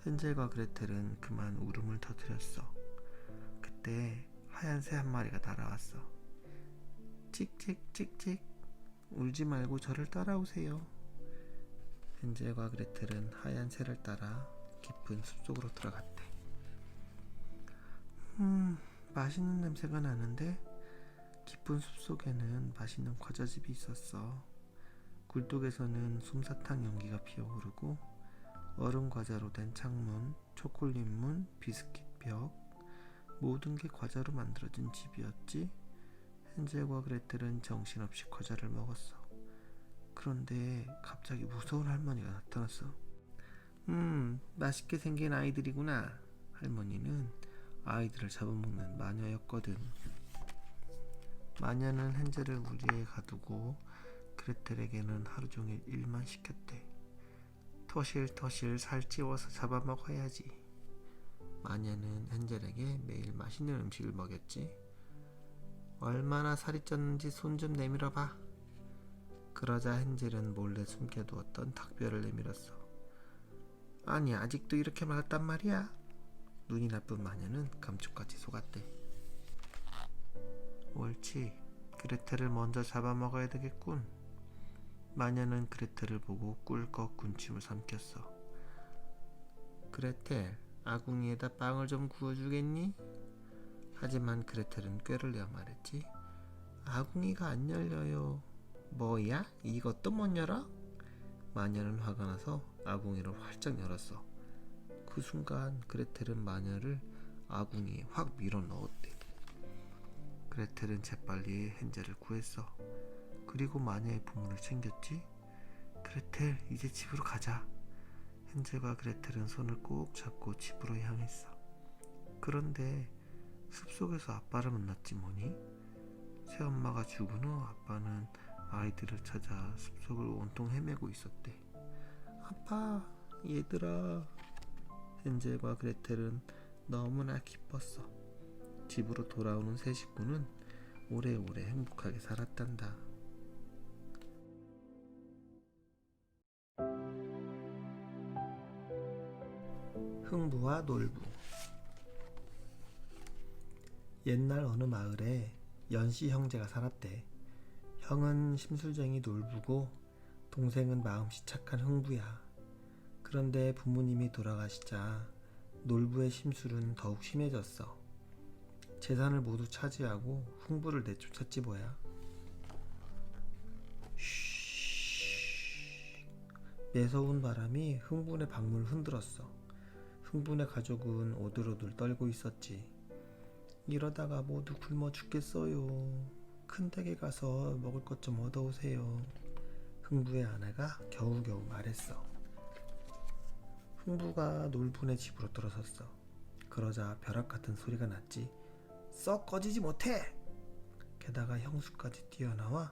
헨젤과 그레텔은 그만 울음을 터뜨렸어. 그때 하얀 새 한 마리가 날아왔어. 찍찍찍찍. 울지 말고 저를 따라오세요. 헨젤과 그레텔은 하얀 새를 따라 깊은 숲속으로 들어갔대. 맛있는 냄새가 나는데? 깊은 숲속에는 맛있는 과자집이 있었어. 굴뚝에서는 솜사탕 연기가 피어오르고 얼음 과자로 된 창문, 초콜릿 문, 비스킷 벽, 모든 게 과자로 만들어진 집이었지. 헨젤과 그레텔은 정신없이 과자를 먹었어. 그런데 갑자기 무서운 할머니가 나타났어. 맛있게 생긴 아이들이구나. 할머니는 아이들을 잡아먹는 마녀였거든. 마녀는 헨젤을 우리에 가두고 그레텔에게는 하루 종일 일만 시켰대. 토실토실 살찌워서 잡아먹어야지. 마녀는 헨젤에게 매일 맛있는 음식을 먹였지. 얼마나 살이 쪘는지 손 좀 내밀어봐. 그러자 헨젤은 몰래 숨겨두었던 닭뼈를 내밀었어. 아니 아직도 이렇게 말았단 말이야? 눈이 나쁜 마녀는 감쪽같이 속았대. 옳지. 그레텔을 먼저 잡아먹어야 되겠군. 마녀는 그레텔을 보고 꿀꺽 군침을 삼켰어. 그레텔, 아궁이에다 빵을 좀 구워주겠니? 하지만 그레텔은 꾀를 내어 말했지. 아궁이가 안 열려요. 뭐야? 이것도 못 열어? 마녀는 화가 나서 아궁이를 활짝 열었어. 그 순간 그레텔은 마녀를 아궁이에 확 밀어 넣었대. 그레텔은 재빨리 헨젤을 구했어. 그리고 마녀의 보물을 챙겼지. 그레텔, 이제 집으로 가자. 헨젤과 그레텔은 손을 꼭 잡고 집으로 향했어. 그런데 숲속에서 아빠를 만났지 뭐니? 새엄마가 죽은 후 아빠는 아이들을 찾아 숲속을 온통 헤매고 있었대. 아빠, 얘들아. 헨젤과 그레텔은 너무나 기뻤어. 집으로 돌아오는 세 식구는 오래오래 행복하게 살았단다. 흥부와 놀부. 옛날 어느 마을에 연씨 형제가 살았대. 형은 심술쟁이 놀부고 동생은 마음씨 착한 흥부야. 그런데 부모님이 돌아가시자 놀부의 심술은 더욱 심해졌어. 재산을 모두 차지하고 흥부를 내쫓았지 뭐야. 쉬. 매서운 바람이 흥분의 방문을 흔들었어. 흥분의 가족은 오들오들 떨고 있었지. 이러다가 모두 굶어 죽겠어요. 큰 댁에 가서 먹을 것 좀 얻어오세요. 흥부의 아내가 겨우겨우 말했어. 흥부가 놀부네 집으로 들어섰어. 그러자 벼락같은 소리가 났지. 썩 꺼지지 못해! 게다가 형수까지 뛰어나와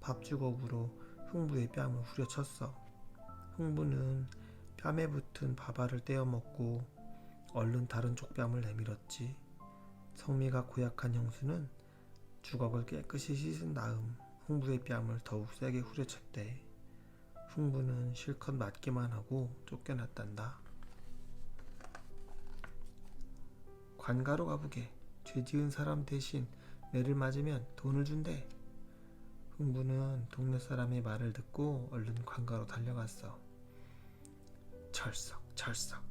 밥주걱으로 흥부의 뺨을 후려쳤어. 흥부는 뺨에 붙은 밥알을 떼어먹고 얼른 다른 쪽 뺨을 내밀었지. 성미가 고약한 형수는 주걱을 깨끗이 씻은 다음 흥부의 뺨을 더욱 세게 후려쳤대. 흥부는 실컷 맞기만 하고 쫓겨났단다. 관가로 가보게. 죄 지은 사람 대신 매를 맞으면 돈을 준대. 흥부는 동네 사람의 말을 듣고 얼른 관가로 달려갔어. 철썩 철썩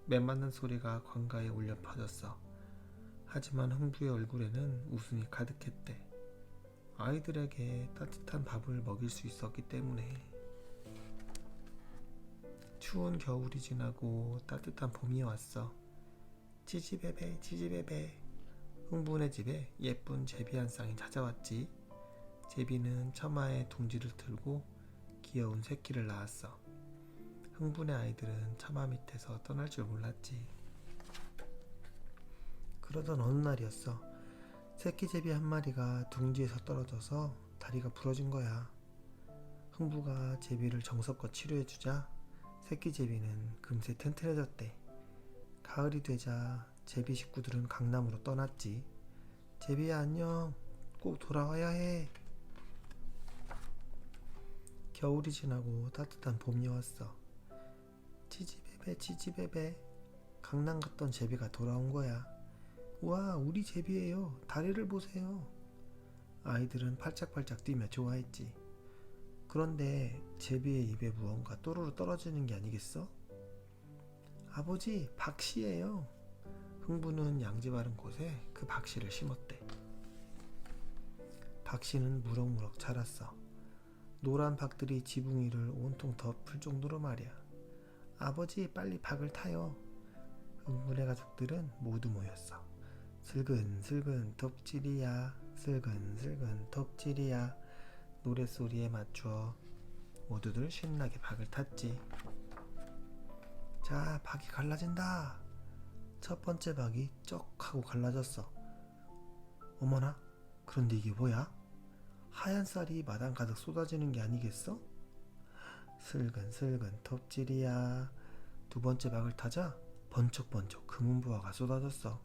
매 맞는 소리가 관가에 울려 퍼졌어. 하지만 흥부의 얼굴에는 웃음이 가득했대. 아이들에게 따뜻한 밥을 먹일 수 있었기 때문에. 추운 겨울이 지나고 따뜻한 봄이 왔어. 지지배배 지지배배. 흥부네 집에 예쁜 제비 한 쌍이 찾아왔지. 제비는 처마에 둥지를 틀고 귀여운 새끼를 낳았어. 흥부네 아이들은 처마 밑에서 떠날 줄 몰랐지. 그러던 어느 날이었어. 새끼 제비 한 마리가 둥지에서 떨어져서 다리가 부러진 거야. 흥부가 제비를 정성껏 치료해주자 새끼 제비는 금세 튼튼해졌대. 가을이 되자 제비 식구들은 강남으로 떠났지. 제비야 안녕. 꼭 돌아와야 해. 겨울이 지나고 따뜻한 봄이 왔어. 지지배배 지지배배. 강남 갔던 제비가 돌아온 거야. 와, 우리 제비예요. 다리를 보세요. 아이들은 팔짝팔짝 뛰며 좋아했지. 그런데 제비의 입에 무언가 또르르 떨어지는 게 아니겠어? 아버지, 박씨예요. 흥부는 양지 바른 곳에 그 박씨를 심었대. 박씨는 무럭무럭 자랐어. 노란 박들이 지붕 위를 온통 덮을 정도로 말이야. 아버지, 빨리 박을 타요. 흥부네 가족들은 모두 모였어. 슬근슬근 톱질이야, 슬근슬근 톱질이야. 노랫소리에 맞추어 모두들 신나게 박을 탔지. 자, 박이 갈라진다. 첫 번째 박이 쩍 하고 갈라졌어. 어머나, 그런데 이게 뭐야? 하얀 쌀이 마당 가득 쏟아지는 게 아니겠어? 슬근슬근 톱질이야. 두 번째 박을 타자 번쩍번쩍 금은부화가 쏟아졌어.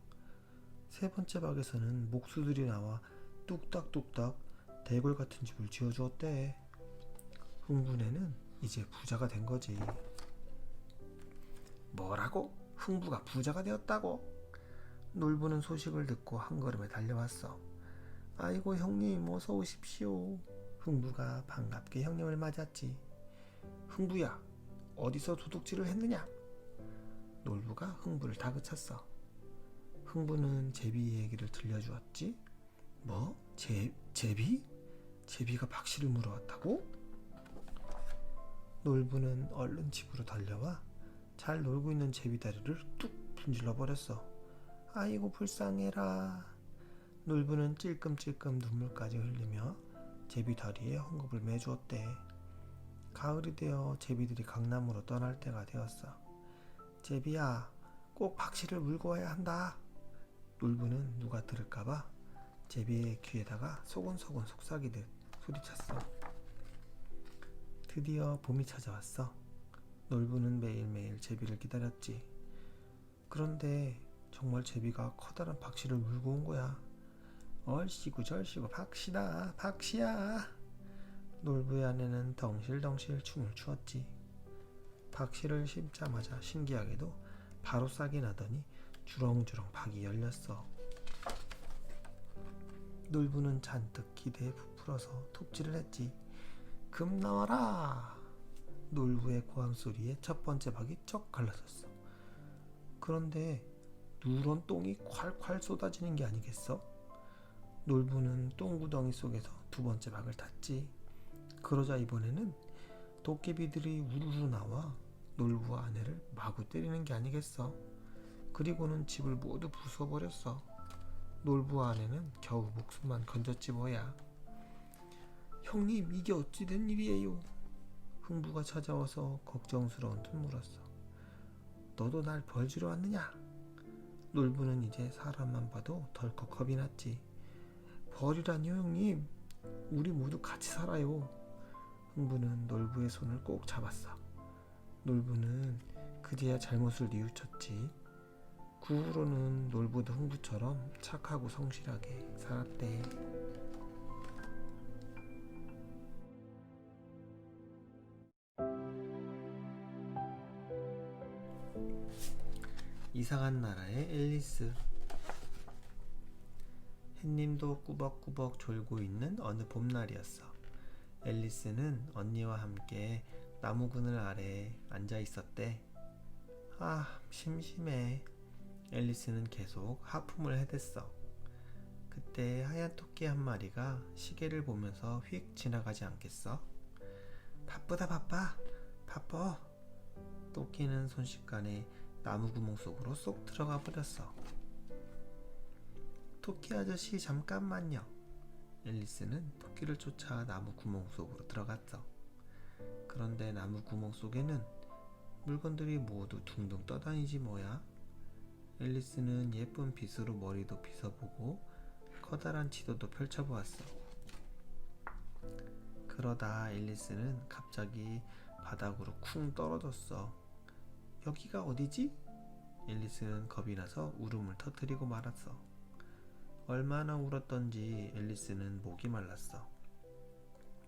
세 번째 박에서는 목수들이 나와 뚝딱뚝딱 대골 같은 집을 지어주었대. 흥부네는 이제 부자가 된 거지. 뭐라고? 흥부가 부자가 되었다고? 놀부는 소식을 듣고 한 걸음에 달려왔어. 아이고 형님, 어서 오십시오. 흥부가 반갑게 형님을 맞았지. 흥부야, 어디서 도둑질을 했느냐? 놀부가 흥부를 다그쳤어. 흥부는 제비 얘기를 들려주었지. 뭐? 제비? 제비가 박씨를 물어왔다고? 놀부는 얼른 집으로 달려와 잘 놀고 있는 제비 다리를 뚝 분질러 버렸어. 아이고 불쌍해라. 놀부는 찔끔찔끔 눈물까지 흘리며 제비 다리에 헝겊을 매주었대. 가을이 되어 제비들이 강남으로 떠날 때가 되었어. 제비야, 꼭 박씨를 물고 와야 한다. 놀부는 누가 들을까봐 제비의 귀에다가 소곤소곤 속삭이듯 소리쳤어. 드디어 봄이 찾아왔어. 놀부는 매일매일 제비를 기다렸지. 그런데 정말 제비가 커다란 박씨를 물고 온 거야. 얼씨구 절씨구 박씨다, 박씨야. 놀부의 아내는 덩실덩실 춤을 추었지. 박씨를 씹자마자 신기하게도 바로 싹이 나더니 주렁주렁 박이 열렸어. 놀부는 잔뜩 기대에 부풀어서 톱질을 했지. 금 나와라. 놀부의 고함 소리에 첫 번째 박이 쩍 갈라졌어. 그런데 누런 똥이 콸콸 쏟아지는 게 아니겠어? 놀부는 똥구덩이 속에서 두 번째 박을 탔지. 그러자 이번에는 도깨비들이 우르르 나와 놀부와 아내를 마구 때리는 게 아니겠어? 그리고는 집을 모두 부숴버렸어. 놀부와 아내는 겨우 목숨만 건졌지 뭐야. 형님, 이게 어찌 된 일이에요? 흥부가 찾아와서 걱정스러운 듯 물었어. 너도 날 벌주러 왔느냐? 놀부는 이제 사람만 봐도 덜컥 겁이 났지. 벌이라니요, 형님. 우리 모두 같이 살아요. 흥부는 놀부의 손을 꼭 잡았어. 놀부는 그제야 잘못을 뉘우쳤지. 그 후로는 놀부도 흥부처럼 착하고 성실하게 살았대. 이상한 나라의 앨리스. 햇님도 꾸벅꾸벅 졸고 있는 어느 봄날이었어. 앨리스는 언니와 함께 나무 그늘 아래에 앉아 있었대. 아, 심심해. 앨리스는 계속 하품을 해댔어. 그때 하얀 토끼 한 마리가 시계를 보면서 휙 지나가지 않겠어? 바쁘다 바빠. 토끼는 순식간에 나무 구멍 속으로 쏙 들어가 버렸어. 토끼 아저씨, 잠깐만요. 앨리스는 토끼를 쫓아 나무 구멍 속으로 들어갔어. 그런데 나무 구멍 속에는 물건들이 모두 둥둥 떠다니지 뭐야. 앨리스는 예쁜 빗으로 머리도 빗어보고 커다란 지도도 펼쳐보았어. 그러다 앨리스는 갑자기 바닥으로 쿵 떨어졌어. 여기가 어디지? 앨리스는 겁이 나서 울음을 터뜨리고 말았어. 얼마나 울었던지 앨리스는 목이 말랐어.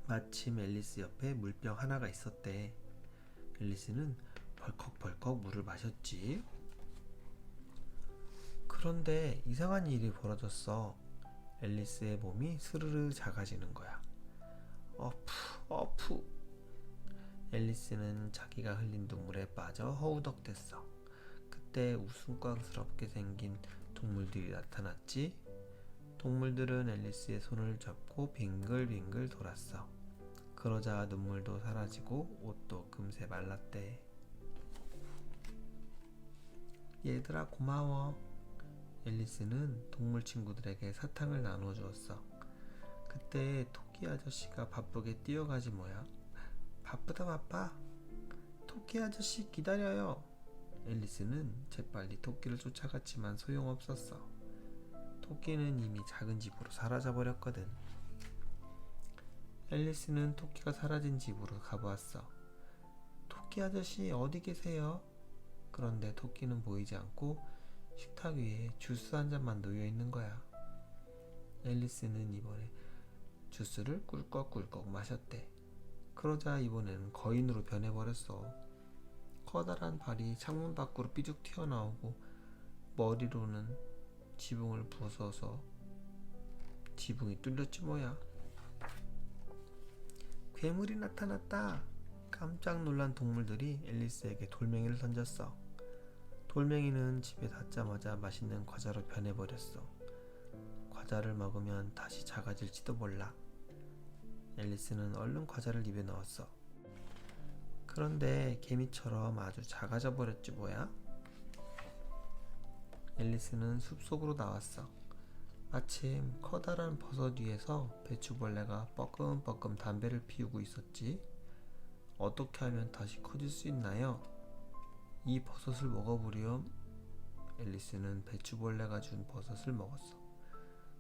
마침 앨리스 옆에 물병 하나가 있었대. 앨리스는 벌컥벌컥 물을 마셨지. 그런데 이상한 일이 벌어졌어. 앨리스의 몸이 스르르 작아지는 거야. 어푸. 앨리스는 자기가 흘린 눈물에 빠져 허우덕댔어. 그때 웃음꽝스럽게 생긴 동물들이 나타났지. 동물들은 앨리스의 손을 잡고 빙글빙글 돌았어. 그러자 눈물도 사라지고 옷도 금세 말랐대. 얘들아, 고마워. 앨리스는 동물 친구들에게 사탕을 나눠 주었어. 그때 토끼 아저씨가 바쁘게 뛰어가지 뭐야. 바쁘다 바빠. 토끼 아저씨 기다려요. 앨리스는 재빨리 토끼를 쫓아갔지만 소용없었어. 토끼는 이미 작은 집으로 사라져 버렸거든. 앨리스는 토끼가 사라진 집으로 가보았어. 토끼 아저씨, 어디 계세요? 그런데 토끼는 보이지 않고 식탁 위에 주스 한 잔만 놓여 있는 거야. 앨리스는 이번에 주스를 꿀꺽꿀꺽 마셨대. 그러자 이번에는 거인으로 변해버렸어. 커다란 발이 창문 밖으로 삐죽 튀어나오고 머리로는 지붕을 부숴서 지붕이 뚫렸지 뭐야. 괴물이 나타났다. 깜짝 놀란 동물들이 앨리스에게 돌멩이를 던졌어. 돌멩이는 집에 닿자마자 맛있는 과자로 변해버렸어. 과자를 먹으면 다시 작아질지도 몰라. 앨리스는 얼른 과자를 입에 넣었어. 그런데 개미처럼 아주 작아져 버렸지 뭐야. 앨리스는 숲속으로 나왔어. 마침 커다란 버섯 위에서 배추벌레가 뻐끔뻐끔 담배를 피우고 있었지. 어떻게 하면 다시 커질 수 있나요? 이 버섯을 먹어보렴. 앨리스는 배추벌레가 준 버섯을 먹었어.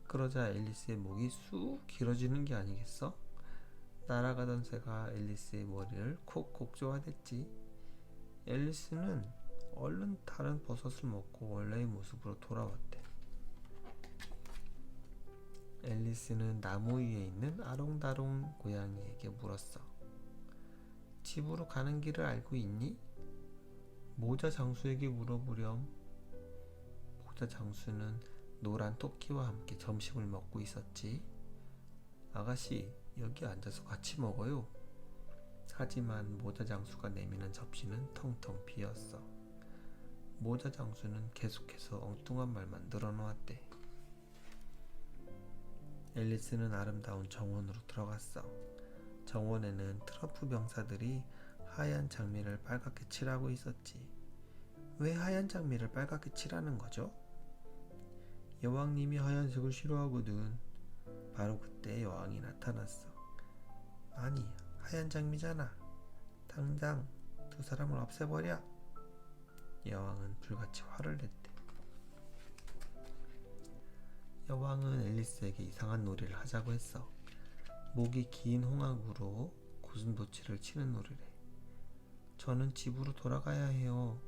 그러자 앨리스의 목이 쑥 길어지는 게 아니겠어? 날아가던 새가 앨리스의 머리를 콕콕 쪼아댔지. 앨리스는 얼른 다른 버섯을 먹고 원래의 모습으로 돌아왔대. 앨리스는 나무 위에 있는 아롱다롱 고양이에게 물었어. 집으로 가는 길을 알고 있니? 모자 장수에게 물어보렴. 모자 장수는 노란 토끼와 함께 점심을 먹고 있었지. 아가씨, 여기 앉아서 같이 먹어요. 하지만 모자 장수가 내미는 접시는 텅텅 비었어. 모자 장수는 계속해서 엉뚱한 말만 늘어놓았대. 앨리스는 아름다운 정원으로 들어갔어. 정원에는 트럼프 병사들이 하얀 장미를 빨갛게 칠하고 있었지. 왜 하얀 장미를 빨갛게 칠하는 거죠? 여왕님이 하얀색을 싫어하거든. 바로 그때 여왕이 나타났어. 아니, 하얀 장미잖아. 당장 두 사람을 없애버려. 여왕은 불같이 화를 냈대. 여왕은 앨리스에게 이상한 놀이를 하자고 했어. 목이 긴 홍학으로 고슴도치를 치는 놀이래. 저는 집으로 돌아가야 해요.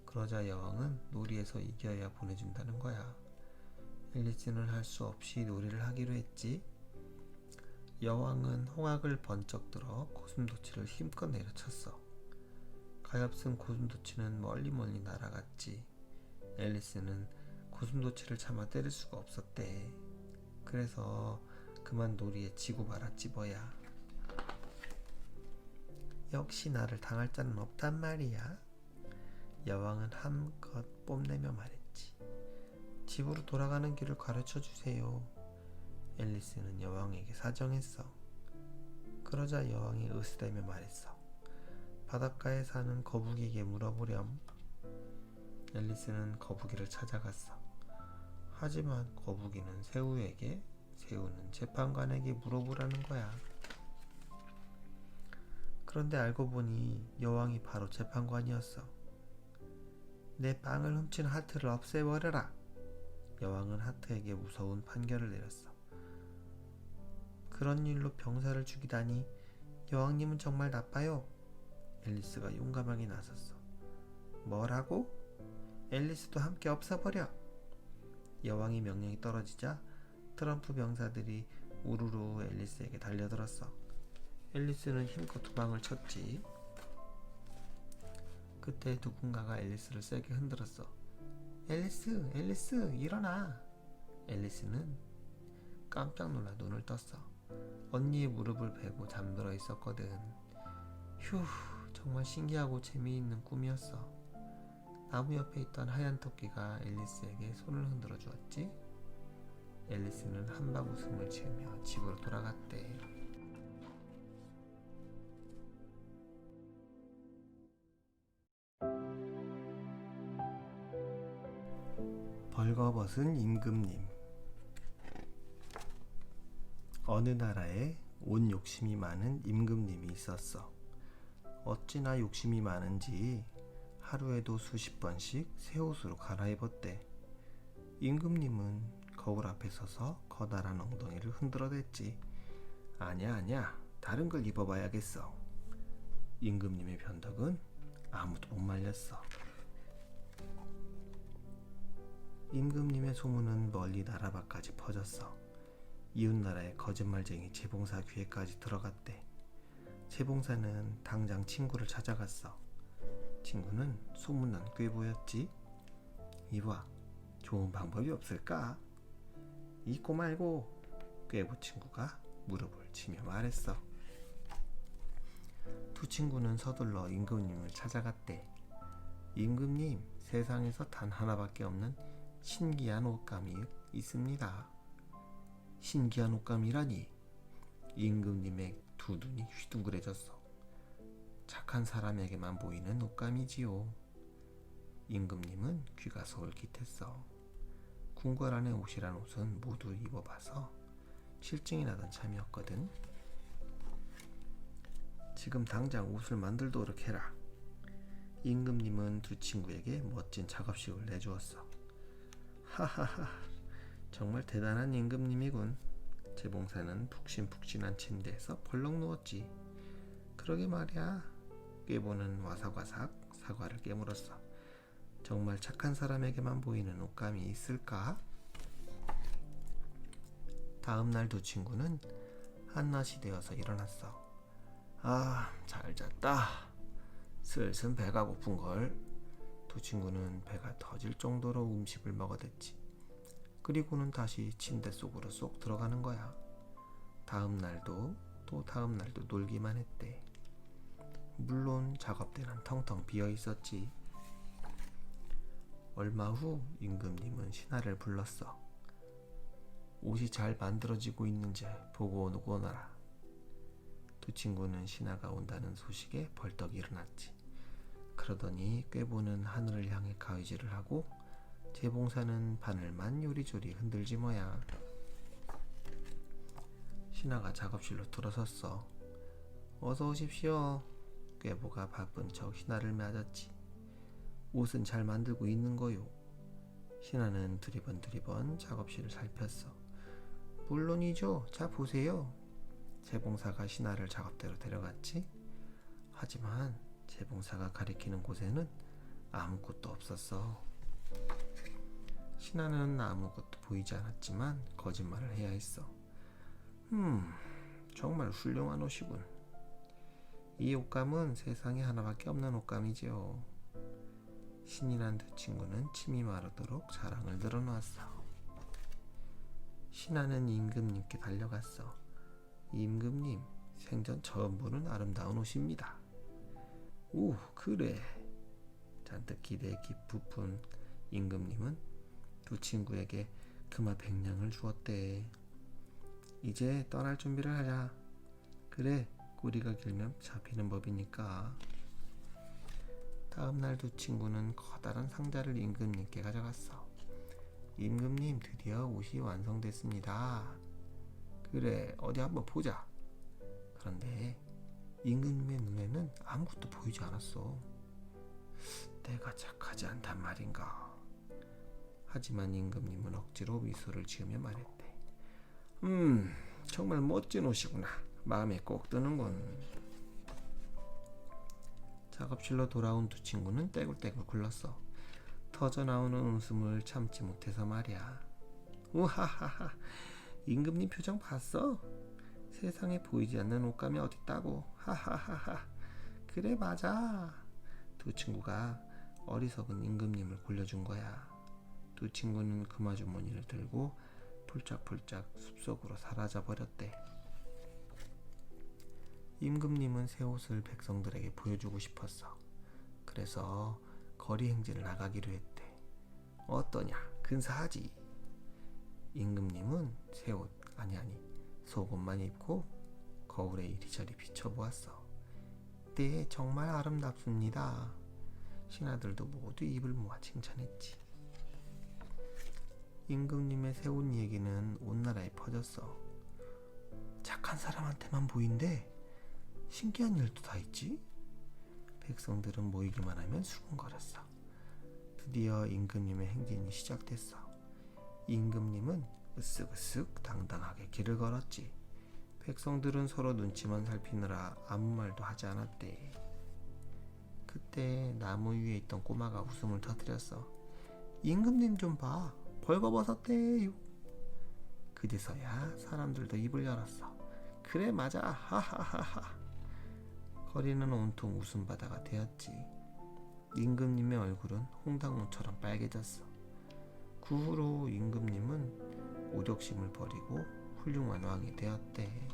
그러자 여왕은 놀이에서 이겨야 보내준다는 거야. 앨리스는 할 수 없이 놀이를 하기로 했지. 여왕은 홍학을 번쩍 들어 고슴도치를 힘껏 내려쳤어. 가엾은 고슴도치는 멀리 날아갔지. 앨리스는 고슴도치를 차마 때릴 수가 없었대. 그래서 그만 놀이에 지고 말았지 뭐야. 역시 나를 당할 자는 없단 말이야. 여왕은 한껏 뽐내며 말했지. 집으로 돌아가는 길을 가르쳐 주세요. 앨리스는 여왕에게 사정했어. 그러자 여왕이 으스대며 말했어. 바닷가에 사는 거북이에게 물어보렴. 앨리스는 거북이를 찾아갔어. 하지만 거북이는 새우에게, 새우는 재판관에게 물어보라는 거야. 그런데 알고 보니 여왕이 바로 재판관이었어. 내 빵을 훔친 하트를 없애버려라. 여왕은 하트에게 무서운 판결을 내렸어. 그런 일로 병사를 죽이다니 여왕님은 정말 나빠요. 앨리스가 용감하게 나섰어. 뭐라고? 앨리스도 함께 없애버려. 여왕의 명령이 떨어지자 트럼프 병사들이 우르르 앨리스에게 달려들었어. 앨리스는 힘껏 도망을 쳤지. 그때 누군가가 앨리스를 세게 흔들었어. 앨리스, 앨리스, 일어나. 앨리스는 깜짝 놀라 눈을 떴어. 언니의 무릎을 베고 잠들어 있었거든. 휴, 정말 신기하고 재미있는 꿈이었어. 나무 옆에 있던 하얀 토끼가 앨리스에게 손을 흔들어 주었지. 앨리스는 한박 웃음을 지으며 집으로 돌아갔대. 벌거벗은 임금님. 어느 나라에 온 욕심이 많은 임금님이 있었어. 어찌나 욕심이 많은지 하루에도 수십 번씩 새 옷으로 갈아입었대. 임금님은 거울 앞에 서서 커다란 엉덩이를 흔들어댔지. 아냐, 다른 걸 입어봐야겠어. 임금님의 변덕은 아무도 못 말렸어. 임금님의 소문은 멀리 나라 밖까지 퍼졌어. 이웃나라의 거짓말쟁이 재봉사 귀에까지 들어갔대. 재봉사는 당장 친구를 찾아갔어. 친구는 소문난 꾀보였지. 이봐, 좋은 방법이 없을까? 잊고 말고. 꾀보 친구가 무릎을 치며 말했어. 두 친구는 서둘러 임금님을 찾아갔대. 임금님, 세상에서 단 하나밖에 없는 신기한 옷감이 있습니다. 신기한 옷감이라니? 임금님의 두 눈이 휘둥그레졌어. 착한 사람에게만 보이는 옷감이지요. 임금님은 귀가 솔깃했어. 궁궐 안에 옷이란 옷은 모두 입어봐서 실증이 나던 참이었거든. 지금 당장 옷을 만들도록 해라. 임금님은 두 친구에게 멋진 작업식을 내주었어. 하하하, 정말 대단한 임금님이군. 재봉사는 푹신푹신한 침대에서 벌렁 누웠지. 그러게 말이야. 꾀보는 와삭와삭 사과를 깨물었어. 정말 착한 사람에게만 보이는 옷감이 있을까? 다음날 두 친구는 한낮이 되어서 일어났어. 아, 잘 잤다. 슬슬 배가 고픈걸. 두 친구는 배가 터질 정도로 음식을 먹어댔지. 그리고는 다시 침대 속으로 쏙 들어가는 거야. 다음 날도 또 다음 날도 놀기만 했대. 물론 작업대는 텅텅 비어 있었지. 얼마 후 임금님은 신하를 불렀어. 옷이 잘 만들어지고 있는지 보고 오너라. 두 친구는 신하가 온다는 소식에 벌떡 일어났지. 그러더니 꾀보는 하늘을 향해 가위질을 하고 재봉사는 바늘만 요리조리 흔들지 뭐야. 신하가 작업실로 들어섰어. 어서 오십시오. 꾀보가 바쁜 척 신하를 맞았지. 옷은 잘 만들고 있는 거요. 신하는 두리번 작업실을 살폈어. 물론이죠. 자 보세요. 재봉사가 신하를 작업대로 데려갔지. 하지만 재봉사가 가리키는 곳에는 아무것도 없었어. 신하는 아무것도 보이지 않았지만 거짓말을 해야 했어. 정말 훌륭한 옷이군. 이 옷감은 세상에 하나밖에 없는 옷감이지요. 신이 난 두 친구는 침이 마르도록 자랑을 늘어놓았어. 신하는 임금님께 달려갔어. 임금님, 생전 처음 보는 아름다운 옷입니다. 오, 그래. 잔뜩 기대에 부푼 임금님은 두 친구에게 금화 100냥을 주었대. 이제 떠날 준비를 하자. 그래, 꼬리가 길면 잡히는 법이니까. 다음날 두 친구는 커다란 상자를 임금님께 가져갔어. 임금님, 드디어 옷이 완성됐습니다. 그래, 어디 한번 보자. 그런데 임금님의 눈에는 아무것도 보이지 않았어. 내가 착하지 않단 말인가. 하지만 임금님은 억지로 미소를 지으며 말했대. 정말 멋진 옷이구나. 마음에 꼭 드는군. 작업실로 돌아온 두 친구는 떼굴떼굴 굴렀어. 터져나오는 웃음을 참지 못해서 말이야. 우하하하, 임금님 표정 봤어? 세상에 보이지 않는 옷감이 어딨다고. 하하하하. 그래, 맞아. 두 친구가 어리석은 임금님을 골려준 거야. 두 친구는 금화 주머니를 들고 폴짝폴짝 숲속으로 사라져 버렸대. 임금님은 새 옷을 백성들에게 보여주고 싶었어. 그래서 거리 행진을 나가기로 했대. 어떠냐? 근사하지? 임금님은 새 옷, 아니 속옷만 입고 거울에 이리저리 비춰보았어. 네, 정말 아름답습니다. 신하들도 모두 입을 모아 칭찬했지. 임금님의 새 옷 얘기는 온 나라에 퍼졌어. 착한 사람한테만 보인대. 신기한 일도 다 있지? 백성들은 모이기만 하면 수군거렸어. 드디어 임금님의 행진이 시작됐어. 임금님은 으쓱으쓱 당당하게 길을 걸었지. 백성들은 서로 눈치만 살피느라 아무 말도 하지 않았대. 그때 나무 위에 있던 꼬마가 웃음을 터뜨렸어. 임금님 좀 봐. 벌거벗었대요. 그제서야 사람들도 입을 열었어. 그래, 맞아. 하하하하. 거리는 온통 웃음바다가 되었지. 임금님의 얼굴은 홍당무처럼 빨개졌어. 그 후로 임금님은 우독심을 버리고 훌륭한 왕이 되었대.